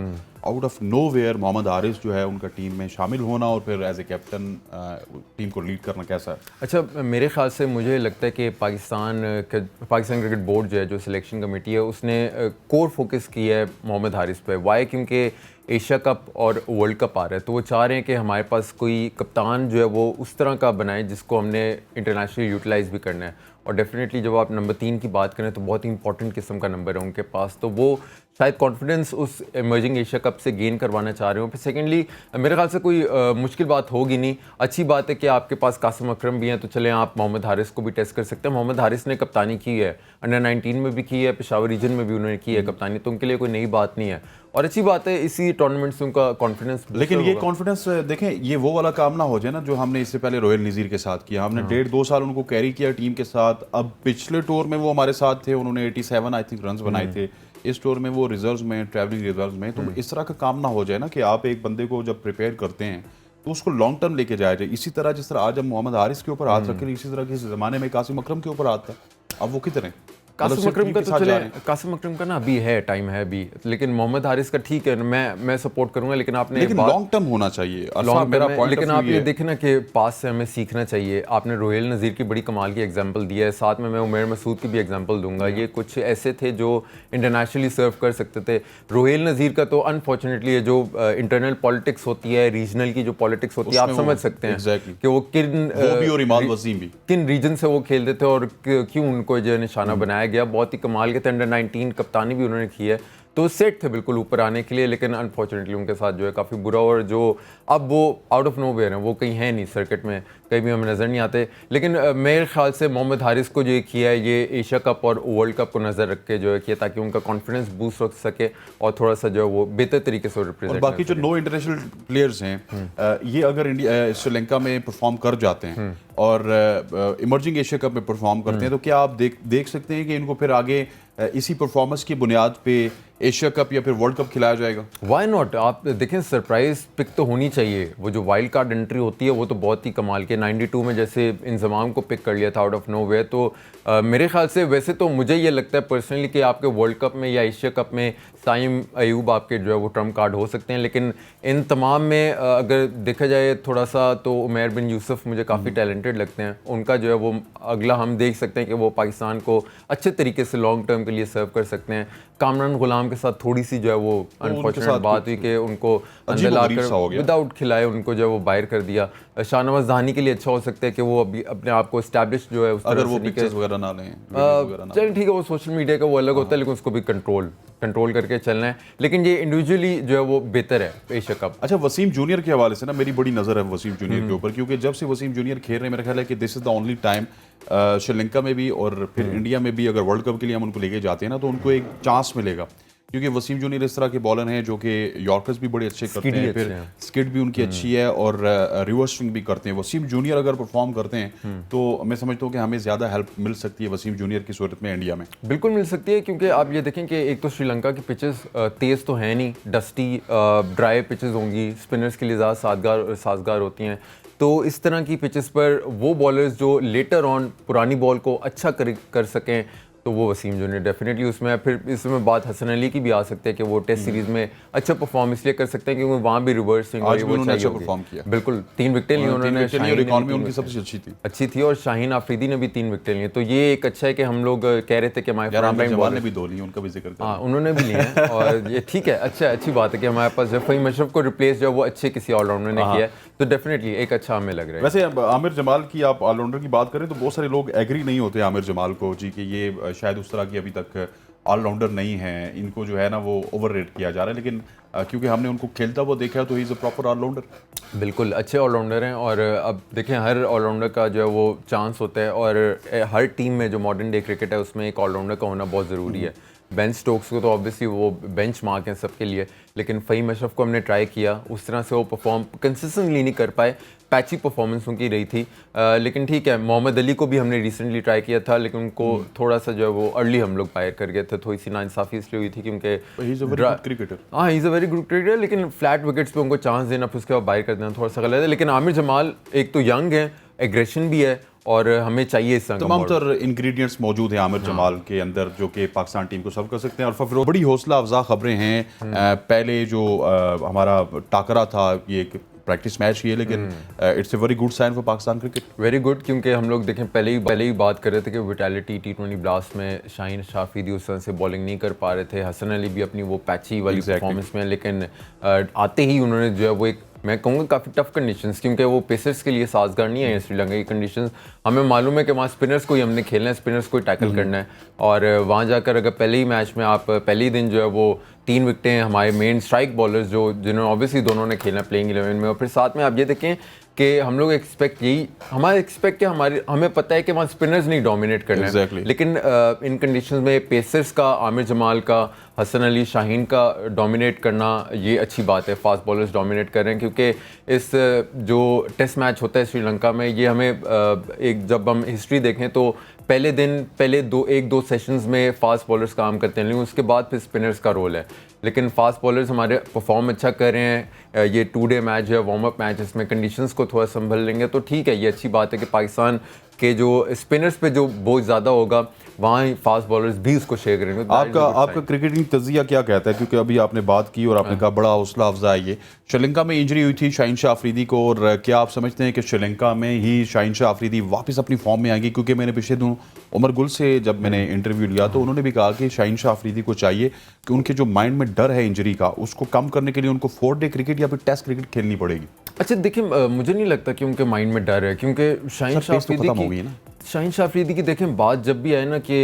Out of nowhere Mohammad Haris जो है उनका टीम में शामिल होना और फिर एज ए कैप्टन टीम को लीड करना कैसा है? अच्छा, मेरे ख्याल से मुझे लगता है कि पाकिस्तान क्रिकेट बोर्ड जो है, जो सिलेक्शन कमेटी है, उसने कोर फोकस किया है मोहम्मद हारिस पे। वाई? क्योंकि एशिया कप और वर्ल्ड कप आ रहा है, तो वो चाह रहे हैं कि हमारे पास कोई कप्तान जो है वो उस तरह का बनाए जिसको हमने इंटरनेशनली यूटिलाइज भी करना है। और डेफिनेटली जब आप नंबर 3 की बात करें तो बहुत ही इंपॉर्टेंट किस्म का नंबर है उनके पास, तो वो शायद कॉन्फिडेंस उस इमर्जिंग एशिया कप से गेन करवाना चाह रहे हो। फिर सेकेंडली मेरे ख्याल से कोई मुश्किल बात होगी नहीं। अच्छी बात है कि आपके पास कासिम अकरम भी हैं, तो चलें आप मोहम्मद हारिस को भी टेस्ट कर सकते हैं। मोहम्मद हारिस ने कप्तानी की है, अंडर 19 में भी की है, पेशावर रीजन में भी उन्होंने की है कप्तानी, तो उनके लिए कोई नई बात नहीं है। और अच्छी बात है, इसी टूर्नामेंट से उनका कॉन्फिडेंस। लेकिन ये कॉन्फिडेंस देखें, ये वो वाला काम ना हो जाए ना जो हमने इससे पहले रोहिल नज़ीर के साथ किया। हमने 1.5-2 साल उनको कैरी किया टीम के साथ। अब पिछले टूर में वो हमारे साथ थे, उन्होंने 87 आई थिंक रन्स बनाए थे। इस टूर में वो रिजर्व्स में, ट्रैवलिंग रिजर्व्स में। तो इस तरह का काम ना हो जाए ना कि आप एक बंदे को जब प्रिपेयर करते हैं तो उसको लॉन्ग टर्म लेके जाया जाए। इसी तरह जिस तरह आज हम मोहम्मद हारिस के ऊपर हाथ रखे, इसी तरह के ज़माने में कासिम अकरम के ऊपर हाथ था। अब वो कितने कासिम अकरम का तो चले, कासिम अकरम का ना अभी है, टाइम है अभी, लेकिन मोहम्मद हारिस का ठीक है, मैं सपोर्ट करूंगा। लेकिन आपने लॉन्ग टर्म होना चाहिए, लॉन्ग टर्म। लेकिन आप ये देखें ना कि पास से हमें सीखना चाहिए। आपने रोहिल नज़ीर की बड़ी कमाल की एग्जांपल दी है, साथ में मैं उमर मसूद की भी एग्जांपल दूंगा। ये कुछ ऐसे थे जो इंटरनेशनली सर्व कर सकते थे। रोहिल नज़ीर का तो अनफॉर्चुनेटली जो इंटरनल पॉलिटिक्स होती है, रीजनल की जो पॉलिटिक्स होती है, आप समझ सकते हैं कि वो किन रीजन से वो खेलते थे और क्यों उनको जो निशाना बनाया गया। बहुत ही कमाल के थे, अंडर 19 कप्तानी भी उन्होंने की है, तो सेट थे बिल्कुल ऊपर आने के लिए। लेकिन अनफॉर्चुनेटली उनके साथ जो है काफ़ी बुरा, और जो अब वो आउट ऑफ नोवेयर हैं, वो कहीं है नहीं सर्किट में, कहीं भी हमें नज़र नहीं आते। लेकिन मेरे ख्याल से मोहम्मद हारिस को जो ये किया है, ये एशिया कप और वर्ल्ड कप को नज़र रख के जो है किया, ताकि उनका कॉन्फिडेंस बूस्ट हो सके और थोड़ा सा जो है वो बेहतर तरीके से रिप्रेजेंट। बाकी जो नो इंटरनेशनल प्लेयर्स हैं, ये अगर इंडिया श्रीलंका में परफॉर्म कर जाते हैं और इमर्जिंग एशिया कप में परफॉर्म करते हैं, तो क्या आप देख सकते हैं कि इनको फिर आगे इसी परफॉर्मेंस की बुनियाद पे एशिया कप या फिर वर्ल्ड कप खिलाया जाएगा? वाई नॉट, आप देखें सरप्राइज पिक तो होनी चाहिए। वो जो वाइल्ड कार्ड एंट्री होती है वो तो बहुत ही कमाल के 92 में जैसे इंजमाम को पिक कर लिया था आउट ऑफ नोवेयर। तो मेरे ख्याल से वैसे तो मुझे ये लगता है पर्सनली कि आपके वर्ल्ड कप में या एशिया कप में साइम अयूब आपके जो है वो ट्रम्प कार्ड हो सकते हैं, लेकिन इन तमाम में अगर देखा जाए थोड़ा सा तो उमैर बिन यूसुफ मुझे काफ़ी टैलेंटेड लगते हैं। उनका जो है वो अगला हम देख सकते हैं कि वो पाकिस्तान को अच्छे तरीके से लॉन्ग टर्म के लिए सर्व कर सकते हैं। कामरान गुलाम के साथ थोड़ी सी जो है वो अनफॉर्चुनेट बात हुई कि उनको अंदर लाकर विदाउट खिलाए उनको जो है वो बाहर कर दिया। शाहनवाज दानी के लिए अच्छा हो सकता है कि वो अभी अपने आप को एस्टैब्लिश जो है उस अगर वो पिक्चर्स वगैरह ना लें, चलिए ठीक है, वो सोशल मीडिया का वो अलग होता है, लेकिन उसको भी कंट्रोल करके चलना है। लेकिन ये इंडिविजुअली जो है वो बेहतर है एशिया कप। अच्छा, वसीम जूनियर के हवाले से ना मेरी बड़ी नज़र है वसीम जूनियर के ऊपर, क्योंकि जब से वसीम जूनियर खेल रहे हैं मेरा ख्याल है कि this is the only time Sri Lanka में भी और फिर इंडिया में भी अगर वर्ल्ड कप के लिए हम उनको लेके जाते हैं ना तो उनको एक चांस मिलेगा, क्योंकि वसीम जूनियर इस तरह के बॉलर हैं जो कि यॉर्कर्स भी बड़े अच्छे करते हैं, फिर स्किड भी उनकी अच्छी है और रिवर्स स्विंग भी करते हैं। वसीम जूनियर अगर परफॉर्म करते हैं तो मैं समझता हूँ कि हमें ज़्यादा हेल्प मिल सकती है वसीम जूनियर की सूरत में इंडिया में। बिल्कुल मिल सकती है, क्योंकि आप ये देखें कि एक तो श्रीलंका की पिचेस तेज़ तो हैं नहीं, डस्टी ड्राई पिचेस होंगी, स्पिनर्स के लिए ज़्यादा साजगार होती हैं। तो इस तरह की पिचेस पर वो बॉलर्स जो लेटर ऑन पुरानी बॉल को अच्छा कर सकें तो वो वसीम जूनियर डेफिनेटली उसमें है। फिर इसमें बात हसन अली की भी आ सकती है कि वो टेस्ट सीरीज में अच्छा परफॉर्म इसलिए कर सकते हैं क्योंकि वहाँ भी रिवर्स स्विंग अच्छा परफॉर्म किया। बिल्कुल 3 विकेटें ली उन्होंने, इकॉनमी उनकी सबसे अच्छी थी और शाहीन आफरीदी ने भी 3 विकेटें ली। तो ये एक अच्छा है कि हम लोग कह रहे थे कि हमारे ने भी 2 ली, उनका भी जिक्र हाँ उन्होंने भी लिए हैं और ये ठीक है, अच्छा अच्छी बात है कि हमारे पास जो फ़हीम अशरफ को रिप्लेस जो वो अच्छे किसी ऑलराउंडर ने किया है, तो डेफिनेटली एक अच्छा हमें लग रहा है। वैसे आमिर जमाल की आप ऑलराउंडर की बात करें तो बहुत सारे लोग एग्री नहीं होते आमिर जमाल को जी कि ये शायद उस तरह की अभी तक ऑलराउंडर नहीं है, इनको जो है ना वो ओवररेट किया जा रहा है, लेकिन क्योंकि हमने उनको खेलता हुआ देखा है तो he is a proper allrounder. बिल्कुल अच्छे ऑलराउंडर हैं और अब देखें हर ऑलराउंडर का जो है वो चांस होता है और हर टीम में जो मॉडर्न डे क्रिकेट है उसमें एक ऑलराउंडर का होना बहुत ज़रूरी है। बेन स्टोक्स को तो ऑब्वियसली वो बेंच मार्क हैं सबके लिए, लेकिन फ़हीम अशरफ को हमने ट्राई किया, उस तरह से वो परफॉर्म कंसिस्टेंटली नहीं कर पाए, पैची परफॉर्मेंस उनकी रही थी। लेकिन ठीक है, मोहम्मद अली को भी हमने रिसेंटली ट्राई किया था, लेकिन उनको थोड़ा सा जो है वो अर्ली हम लोग बाहर कर गए थे। थोड़ी सी नाइंसाफ़ी इसलिए हुई थी क्योंकि he is a very good cricketer. हाँ he is a very good cricketer, लेकिन फ्लैट विकेट्स पे उनको चांस देना फिर उसके बाद बाहर कर देना थोड़ा सा गलत है। लेकिन आमिर जमाल एक तो यंग है, एग्रेशन भी है और हमें चाहिए इस तमाम तर इंग्रेडिएंट्स मौजूद हैं आमिर जमाल के अंदर जो कि पाकिस्तान टीम को सर्व कर सकते हैं। और फिर बड़ी हौसला अफजा खबरें हैं, पहले जो हमारा टाकरा था ये एक प्रैक्टिस मैच ही है, लेकिन it's a very good sign for Pakistan cricket. Very good, क्योंकि हम लोग देखें पहले ही बात कर रहे थे कि विटालिटी T20 ब्लास्ट में शाहीन आफरीदी उस तरह से बॉलिंग नहीं कर पा रहे थे, हसन अली भी अपनी वो पैची वाली परफॉर्मेंस में, लेकिन आते ही उन्होंने जो है वो एक मैं कहूँगा काफ़ी टफ कंडीशंस, क्योंकि वो पेसर्स के लिए साजगार नहीं है श्रीलंका की कंडीशंस। हमें मालूम है कि वहाँ स्पिनर्स को ही हमने खेलना है, स्पिनर्स को ही टैकल करना है और वहाँ जाकर अगर पहले ही मैच में आप पहले ही दिन जो है वो 3 विकेटें हमारे मेन स्ट्राइक बॉलर्स जो जिन्होंने ऑब्वियसली दोनों ने खेलना प्लेइंग 11 में, और फिर साथ में आप ये देखें कि हम लोग एक्सपेक्ट हमें पता है कि वहाँ स्पिनर्स नहीं डोमिनेट करना है, लेकिन इन कंडीशंस में पेसर्स का, आमिर जमाल का, हसन अली, शाहीन का डोमिनेट करना ये अच्छी बात है। फास्ट बॉलर्स डोमिनेट कर रहे हैं, क्योंकि इस जो टेस्ट मैच होता है श्रीलंका में ये हमें एक जब हम हिस्ट्री देखें तो पहले 1-2 सेशंस में फास्ट बॉलर्स काम करते हैं, लेकिन उसके बाद फिर स्पिनर्स का रोल है। लेकिन फास्ट बॉलर्स हमारे परफॉर्म अच्छा कर रहे हैं। ये 2 डे मैच है, वार्म अप मैच, इसमें कंडीशंस को थोड़ा संभल लेंगे तो ठीक है, ये अच्छी बात है कि पाकिस्तान के जो स्पिनर्स पे जो बोझ ज़्यादा होगा वहाँ फास्ट बॉलर्स भी उसको शेयर करेंगे। आपका क्रिकेटिंग तजिया क्या कहता है, क्योंकि अभी आपने बात की और आपने कहा बड़ा हौसला अफजा है ये। श्रीलंका में इंजरी हुई थी शाहीन आफरीदी को, और क्या आप समझते हैं कि श्रीलंका में ही शाहीन आफरीदी वापस अपनी फॉर्म में आएगी? क्योंकि मैंने पिछले दिनों उमर गुल से जब मैंने इंटरव्यू लिया तो उन्होंने भी कहा कि शाहीन आफरीदी को चाहिए कि उनके जो माइंड में डर है इंजरी का उसको कम करने के लिए उनको 4 डे क्रिकेट या फिर टेस्ट क्रिकेट खेलनी पड़ेगी। अच्छा देखिए, मुझे नहीं लगता कि उनके माइंड में डर है, क्योंकि शाहीन आफरीदी की देखें बात जब भी आए ना कि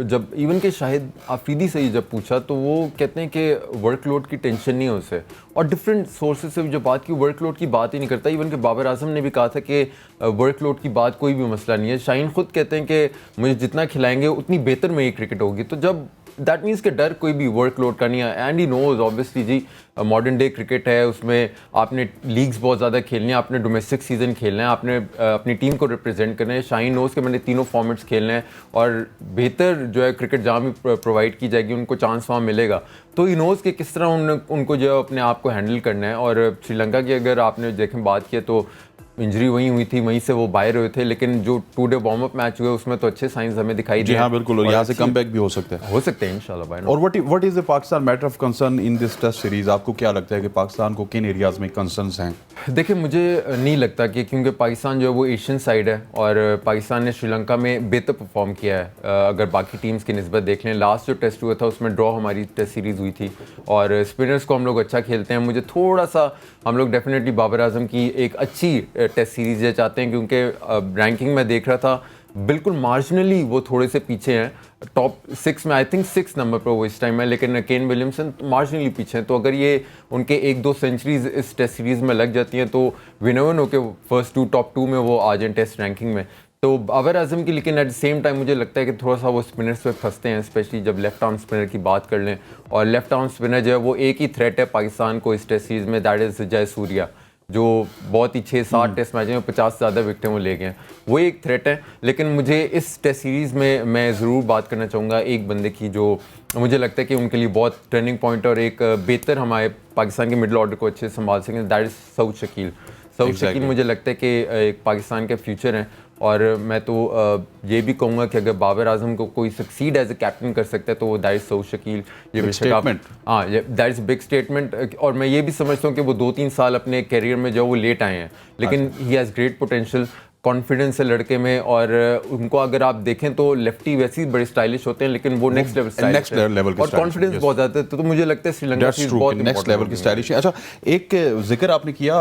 जब इवन के शाहिद आफरीदी से ही जब पूछा तो वो कहते हैं कि वर्कलोड की टेंशन नहीं है उसे, और डिफरेंट सोर्सेज से जब बात की वर्कलोड की बात ही नहीं करता। इवन के बाबर आजम ने भी कहा था कि वर्कलोड की बात कोई भी मसला नहीं है। शाहीन खुद कहते हैं कि मुझे जितना खिलाएंगे उतनी बेहतर मेरी क्रिकेट होगी। तो जब दैट मीन्स कि डर कोई भी वर्कलोड का नहीं है, एंड ही नोज ऑब्वियसली जी मॉडर्न डे क्रिकेट है, उसमें आपने लीग्स बहुत ज़्यादा खेलने हैं, आपने डोमेस्टिक सीजन खेलना है, आपने अपनी टीम को रिप्रेजेंट करना है। शाहीन नोज के मैंने तीनों फॉर्मेट्स खेलने हैं और बेहतर जो है क्रिकेट जहाँ भी प्रोवाइड की जाएगी उनको चांस वहाँ मिलेगा। तो ही नोज के किस तरह उनको जो है अपने आप को हैंडल करना है। और श्रीलंका की अगर आपने देखें बात की तो इंजरी वहीं हुई थी, वहीं से वो बाहर हुए थे, लेकिन जो 2 डे वार्म अप मैच हुए उसमें तो अच्छे साइंस हमें दिखाई दिए। हाँ बिल्कुल, और यहाँ से कमबैक भी हो सकता है, इंशाल्लाह भाई। और what is the Pakistan matter of concern in this test series? आपको क्या लगता है कि पाकिस्तान को किन एरियाज में कंसर्न्स हैं? देखिए मुझे नहीं लगता कि, क्योंकि पाकिस्तान जो है वो एशियन साइड है और पाकिस्तान ने श्रीलंका में बेहतर परफॉर्म किया है। अगर बाकी टीम्स की निस्बत देख लें, लास्ट जो टेस्ट हुआ था उसमें ड्रॉ हमारी टेस्ट सीरीज़ हुई थी और स्पिनर्स को हम लोग अच्छा खेलते हैं। मुझे थोड़ा सा हम लोग डेफिनेटली बाबर आजम की एक अच्छी टेस्ट सीरीज़ ये चाहते हैं, क्योंकि रैंकिंग में देख रहा था बिल्कुल मार्जिनली वो थोड़े से पीछे हैं, टॉप 6 में आई थिंक 6 नंबर पर वो इस टाइम है, लेकिन केन विलियमसन मार्जिनली पीछे हैं। तो अगर ये उनके 1-2 सेंचुरीज इस टेस्ट सीरीज़ में लग जाती हैं तो विनोवन हो के फर्स्ट 2 टॉप 2 में वो आ जाएं टेस्ट रैंकिंग में। तो बाबर आजम की, लेकिन एट द सेम टाइम मुझे लगता है कि थोड़ा सा वो स्पिनर्स पे फंसते हैं, स्पेशली जब लेफ्ट आर्म स्पिनर की बात कर लें। और लेफ्ट आर्म स्पिनर जो है वो एक ही थ्रेट है पाकिस्तान को इस टेस्ट सीरीज़ में, दैट इज़ जयसूर्या, जो बहुत ही 6-7 टेस्ट मैच में 50 से ज़्यादा विकेटें वो ले गए हैं, वो एक थ्रेट है। लेकिन मुझे इस टेस्ट सीरीज़ में मैं ज़रूर बात करना चाहूँगा एक बंदे की जो मुझे लगता है कि उनके लिए बहुत टर्निंग पॉइंट और एक बेहतर हमारे पाकिस्तान के मिडल ऑर्डर को अच्छे से संभाल सकें, दैट इज़ सऊद शकील। सऊद शकील मुझे लगता है कि एक पाकिस्तान के फ्यूचर हैं। और मैं तो ये भी कहूँगा कि अगर बाबर आजम को कोई सक्सीड एज ए कैप्टन कर सकता है तो वो दैट इज़ सऊद शकील। ये बेशक हाँ, दैट इज़ बिग स्टेटमेंट। और मैं ये भी समझता हूँ कि वो 2-3 साल अपने करियर में जो वो लेट आए हैं, लेकिन he has great potential, confidence है लड़के में। और उनको अगर आप देखें तो लेफ्टी वैसे ही बड़े स्टाइलिश होते हैं, लेकिन वो नेक्स्ट लेवल और कॉन्फिडेंस बहुत ज़्यादा है। तो मुझे लगता है श्रीलंका की बहुत नेक्स्ट लेवल की स्टाइलिश है। अच्छा, एक जिक्र आपने किया,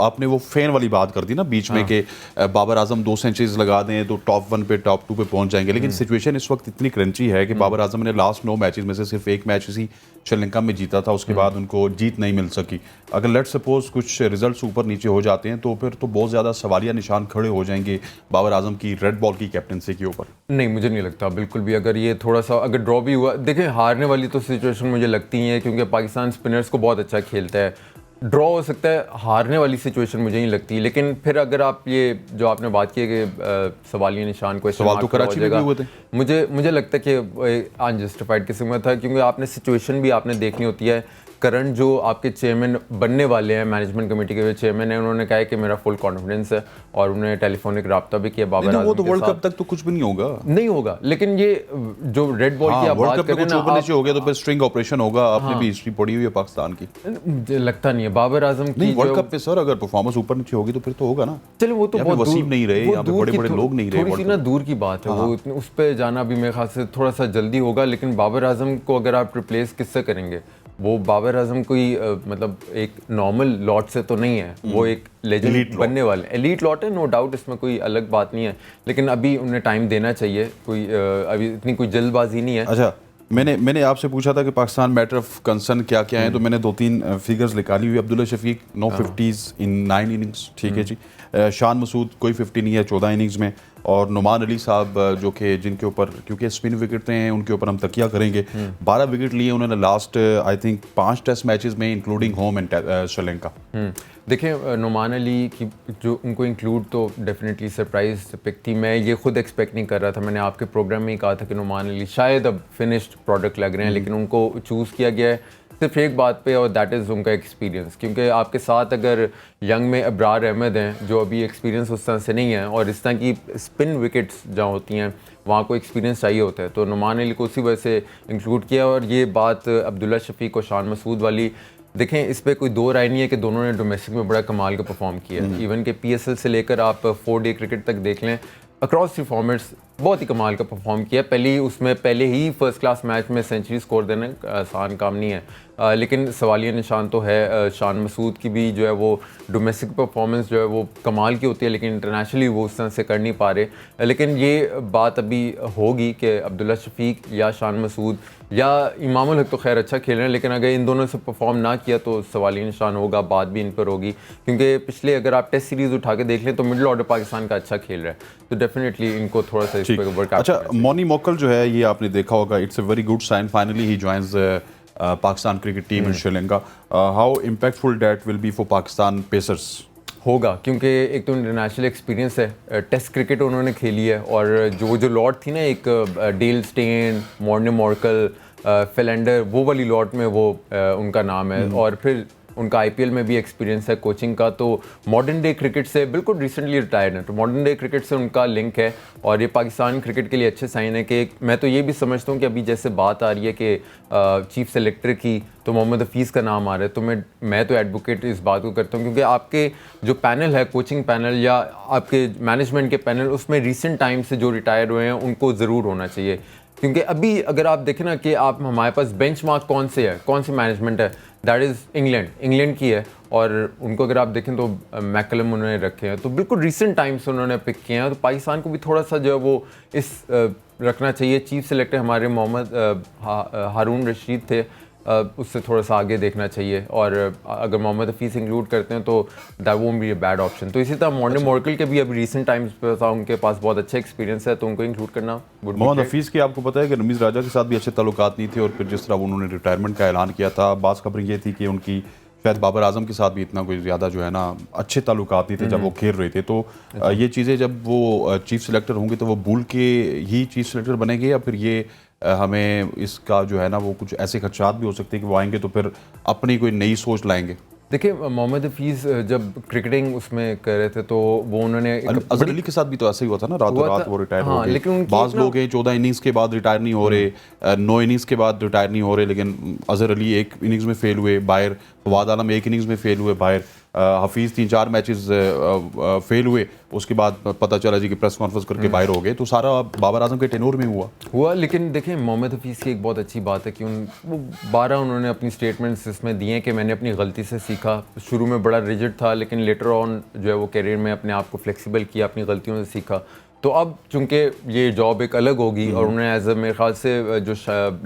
आपने वो फैन वाली बात कर दी ना बीच में कि बाबर आजम 2 सेंचुरीज लगा दें तो टॉप 1 पे टॉप 2 पे पहुंच जाएंगे, लेकिन सिचुएशन इस वक्त इतनी क्रंची है कि बाबर आजम ने लास्ट 9 मैचेस में से सिर्फ 1 मैच इसी श्रीलंका में जीता था, उसके बाद उनको जीत नहीं मिल सकी। अगर लेट सपोज कुछ रिजल्ट्स ऊपर नीचे हो जाते हैं तो फिर तो बहुत ज़्यादा सवालिया निशान खड़े हो जाएंगे बाबर आजम की रेड बॉल की कैप्टनसी के ऊपर। नहीं, मुझे नहीं लगता बिल्कुल भी। अगर ये थोड़ा सा अगर ड्रॉ भी हुआ, देखें हारने वाली तो सिचुएशन मुझे लगती है, क्योंकि पाकिस्तान स्पिनर्स को बहुत अच्छा खेलता है। ड्रॉ हो सकता है, हारने वाली सिचुएशन मुझे नहीं लगती। लेकिन फिर अगर आप ये जो आपने बात की है कि सवालिया निशान को सवाल तो कराची में भी हुए थे, मुझे लगता है कि अनजस्टिफाइड किस्म का था, क्योंकि आपने सिचुएशन भी आपने देखनी होती है। करंट जो आपके चेयरमैन बनने वाले हैं, मैनेजमेंट कमेटी के जो चेयरमैन हैं, उन्होंने कहा है कि मेरा फुल कॉन्फिडेंस है और उन्होंने टेलीफोनिक रब्ता भी किया बाबर आजम वो तो वर्ल्ड कप तक तो कुछ भी नहीं होगा। लेकिन ये जो रेड बॉल की आप बात कर रहे हैं ना, ऊपर हो गया तो फिर स्ट्रिंग ऑपरेशन होगा। आपने भी हिस्ट्री पढ़ी हुई है पाकिस्तान की। मुझे लगता नहीं है बाबर आजम की वर्ल्ड कप पे सर अगर परफॉर्मेंस ऊपर नीचे होगी तो फिर तो होगा ना। चलो वो तो बहुत वसीम नहीं रहे, यहाँ पे बड़े-बड़े लोग नहीं रहे, थोड़ी सी ना दूर की बात है वो, उस पे जाना भी मेरे ख्याल से थोड़ा सा जल्दी होगा। लेकिन बाबर आजम को अगर आप रिप्लेस किससे करेंगे? वो बाबर आजम कोई मतलब एक नॉर्मल लॉट से तो नहीं है, वो एक लेजेंड बनने वाले एलीट लॉट है, नो डाउट, इसमें कोई अलग बात नहीं है। लेकिन अभी उन्हें टाइम देना चाहिए, कोई अभी इतनी कोई जल्दबाजी नहीं है। अच्छा, मैंने आपसे पूछा था कि पाकिस्तान मैटर ऑफ कंसर्न क्या क्या है, तो मैंने 2-3 फिगर्स निकाली हुई। अब्दुल्ला शफीक 9 50s इन 9 इनिंग्स, ठीक है जी। शान मसूद कोई 50 नहीं है 14 इनिंग्स में। और नुमान अली साहब जो कि जिनके ऊपर क्योंकि स्पिन विकेट हैं उनके ऊपर हम तकिया करेंगे, 12 विकेट लिए उन्होंने last I think 5 test matches में, इंक्लूडिंग होम एंड श्रीलंका। देखिए नुमान अली की जो उनको इंक्लूड तो डेफिनेटली सरप्राइज पिक थी। मैं ये खुद एक्सपेक्ट नहीं कर रहा था। मैंने आपके प्रोग्राम में ही कहा था कि नुमान अली शायद अब फिनिश्ड प्रोडक्ट लग रहे हैं, लेकिन उनको चूज़ किया गया है सिर्फ एक बात पे, और दैट इज़ उनका एक्सपीरियंस। क्योंकि आपके साथ अगर यंग में अब्रार अहमद हैं जो अभी एक्सपीरियंस उस तरह से नहीं है, और इस तरह की स्पिन विकेट्स जहाँ होती हैं वहाँ को एक्सपीरियंस चाहिए होता है, तो नुमान अली को उसी वजह से इंक्लूड किया। और ये बात अब्दुल्ला शफीक और शान मसूद वाली, देखें इस पर कोई दो राय नहीं है कि दोनों ने डोमेस्टिक में बड़ा कमाल का परफॉर्म किया है। इवन के PSL से लेकर आप 4 डे क्रिकेट तक देख लें, अक्रॉस दी फॉर्मेट्स बहुत ही कमाल का परफॉर्म किया। पहले ही फर्स्ट क्लास मैच में सेंचुरी स्कोर देना आसान काम नहीं है। लेकिन सवालिया निशान तो है। शान मसूद की भी जो है वो डोमेस्टिक परफॉर्मेंस जो है वो कमाल की होती है, लेकिन इंटरनेशनली वो उस तरह से कर नहीं पा रहे। लेकिन ये बात अभी होगी कि अब्दुल्ला शफीक या शान मसूद या इमामुल हक तो खैर अच्छा खेल रहे हैं, लेकिन अगर इन दोनों से परफॉर्म ना किया तो सवालिया निशान होगा, बात भी इन पर होगी। क्योंकि पिछले अगर आप टेस्ट सीरीज़ उठा के देख लें तो मिडिल ऑर्डर पाकिस्तान का अच्छा खेल रहा है, तो डेफिनेटली इनको थोड़ा सा इस पर वर्क। अच्छा, मौनी मोकल जो है ये आपने देखा होगा, it's a very good sign, finally he joins Pakistan cricket team in Sri Lanka. How impactful that will be for Pakistan pacers? होगा, क्योंकि एक तो इंटरनेशनल एक्सपीरियंस है, टेस्ट क्रिकेट उन्होंने खेली है, और जो लॉट थी ना एक Dale Steyn, Morne Morkel, Philander, वो वाली लॉट में वो उनका नाम है। और फिर उनका आईपीएल में भी एक्सपीरियंस है कोचिंग का, तो मॉडर्न डे क्रिकेट से बिल्कुल रिसेंटली रिटायर्ड है, तो मॉडर्न डे क्रिकेट से उनका लिंक है। और ये पाकिस्तान क्रिकेट के लिए अच्छे साइन है कि मैं तो ये भी समझता हूँ कि अभी जैसे बात आ रही है कि चीफ सेलेक्टर की, तो मोहम्मद हफीज़ का नाम आ रहा है, तो मैं तो एडवोकेट इस बात को करता हूँ, क्योंकि आपके जो पैनल है, कोचिंग पैनल या आपके मैनेजमेंट के पैनल, उसमें रिसेंट टाइम से जो रिटायर हुए हैं उनको ज़रूर होना चाहिए। क्योंकि अभी अगर आप देखें ना कि आप हमारे पास बेंचमार्क कौन से है, कौन सी मैनेजमेंट है, दैट इज़ इंग्लैंड की है। और उनको अगर आप देखें तो मैकलम उन्होंने रखे हैं, तो बिल्कुल रिसेंट टाइम से उन्होंने पिक किए हैं। तो पाकिस्तान को भी थोड़ा सा जो है वो इस रखना चाहिए। चीफ सेलेक्टर हमारे मोहम्मद हारून रशीद थे, उससे थोड़ा सा आगे देखना चाहिए। और अगर मोहम्मद हफीज़ इंक्लूड करते हैं तो that won't be a bad option. तो इसी तरह मॉर्ने मॉर्कल के भी अभी रिसेंट टाइम्स पे था, उनके पास बहुत अच्छा एक्सपीरियंस है, तो उनको इंक्लूड करना। मोहम्मद हफीज़ की आपको पता है कि रमीज़ राजा के साथ भी अच्छे ताल्लुकात नहीं थे, और फिर जिस तरह उन्होंने रिटायरमेंट का ऐलान किया था, बात खबर ये थी कि उनकी शायद बाबर आजम के साथ भी इतना कोई ज़्यादा जो है ना अच्छे ताल्लुकात नहीं थे जब वो खेल रहे थे। तो ये चीज़ें जब वो चीफ सेलेक्टर होंगे तो वो भूल के ही चीफ सेलेक्टर बनेंगे, या फिर ये हमें इसका जो है ना वो कुछ ऐसे खदशात भी हो सकते हैं कि वो आएंगे तो फिर अपनी कोई नई सोच लाएंगे? देखिए, मोहम्मद हफीज़ जब क्रिकेटिंग उसमें कर रहे थे तो वो उन्होंने अजहर अली के साथ भी तो ऐसा ही हुआ था ना, रातों रात वो रिटायर हो गए। लेकिन बाज़ लोग हैं 14 इनिंग्स के बाद रिटायर नहीं हो रहे, 9 इनिंग्स के बाद रिटायर नहीं हो रहे, लेकिन अजहर अली एक इनिंग्स में फेल हुए बाहर, फवाद आलम एक इनिंग्स में फेल हुए बाहर, हफीज़ 3-4 मैचेस फेल हुए, उसके बाद पता चला जी कि प्रेस कॉन्फ्रेंस करके बाहर हो गए। तो सारा बाबर आजम के टेनोर में हुआ। लेकिन देखें, मोहम्मद हफीज़ की एक बहुत अच्छी बात है कि वो 12 उन्होंने अपनी स्टेटमेंट्स इसमें दिए हैं कि मैंने अपनी गलती से सीखा। शुरू में बड़ा रिजिड था, लेकिन लेटर ऑन जो है वो कैरियर में अपने आप को फ्लेक्सिबल किया, अपनी गलतियों से सीखा। तो अब चूंकि ये जॉब एक अलग होगी, और उन्होंने एज अ मेरे ख्याल से जो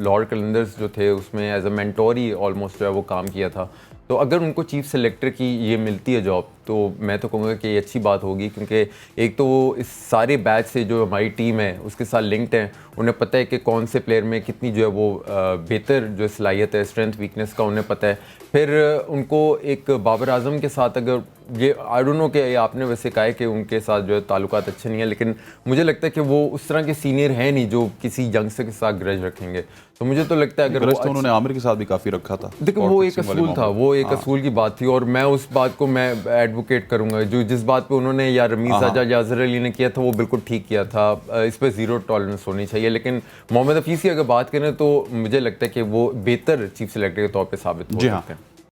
लॉर्ड कैलेंडर्स जो थे उसमें as a mentor he almost जो है वो काम किया था। तो अगर उनको चीफ सेलेक्टर की ये मिलती है जॉब, तो मैं तो कहूँगा कि ये अच्छी बात होगी, क्योंकि एक तो वो इस सारे बैच से जो हमारी टीम है उसके साथ लिंक्ड हैं, उन्हें पता है कि कौन से प्लेयर में कितनी जो है वो बेहतर जो सलाहियत है, स्ट्रेंथ वीकनेस का उन्हें पता है। फिर उनको एक बाबर आजम के साथ, अगर ये आई डोंट नो कि आपने वैसे कहा है कि उनके साथ जो है ताल्लुकात अच्छे नहीं है, लेकिन मुझे लगता है कि वो उस तरह के सीनियर हैं नहीं जो किसी यंगस्टर के साथ ग्रज रखेंगे। तो मुझे तो लगता है अगर तो उन्होंने आमिर के साथ भी काफ़ी रखा था। देखो, वो एक असूल था, वो एक असूल की बात थी, और मैं उस बात को मैं एडवोकेट करूंगा। जो जिस बात पे उन्होंने या रमीज़ राजा या अजहर अली ने किया था वो बिल्कुल ठीक किया था, इस पर ज़ीरो टॉलरेंस होनी चाहिए। लेकिन मोहम्मद हफीज़ की अगर बात करें तो मुझे लगता है कि वो बेहतर चीफ सेलेक्टर के तौर पर साबित हो सकते हैं।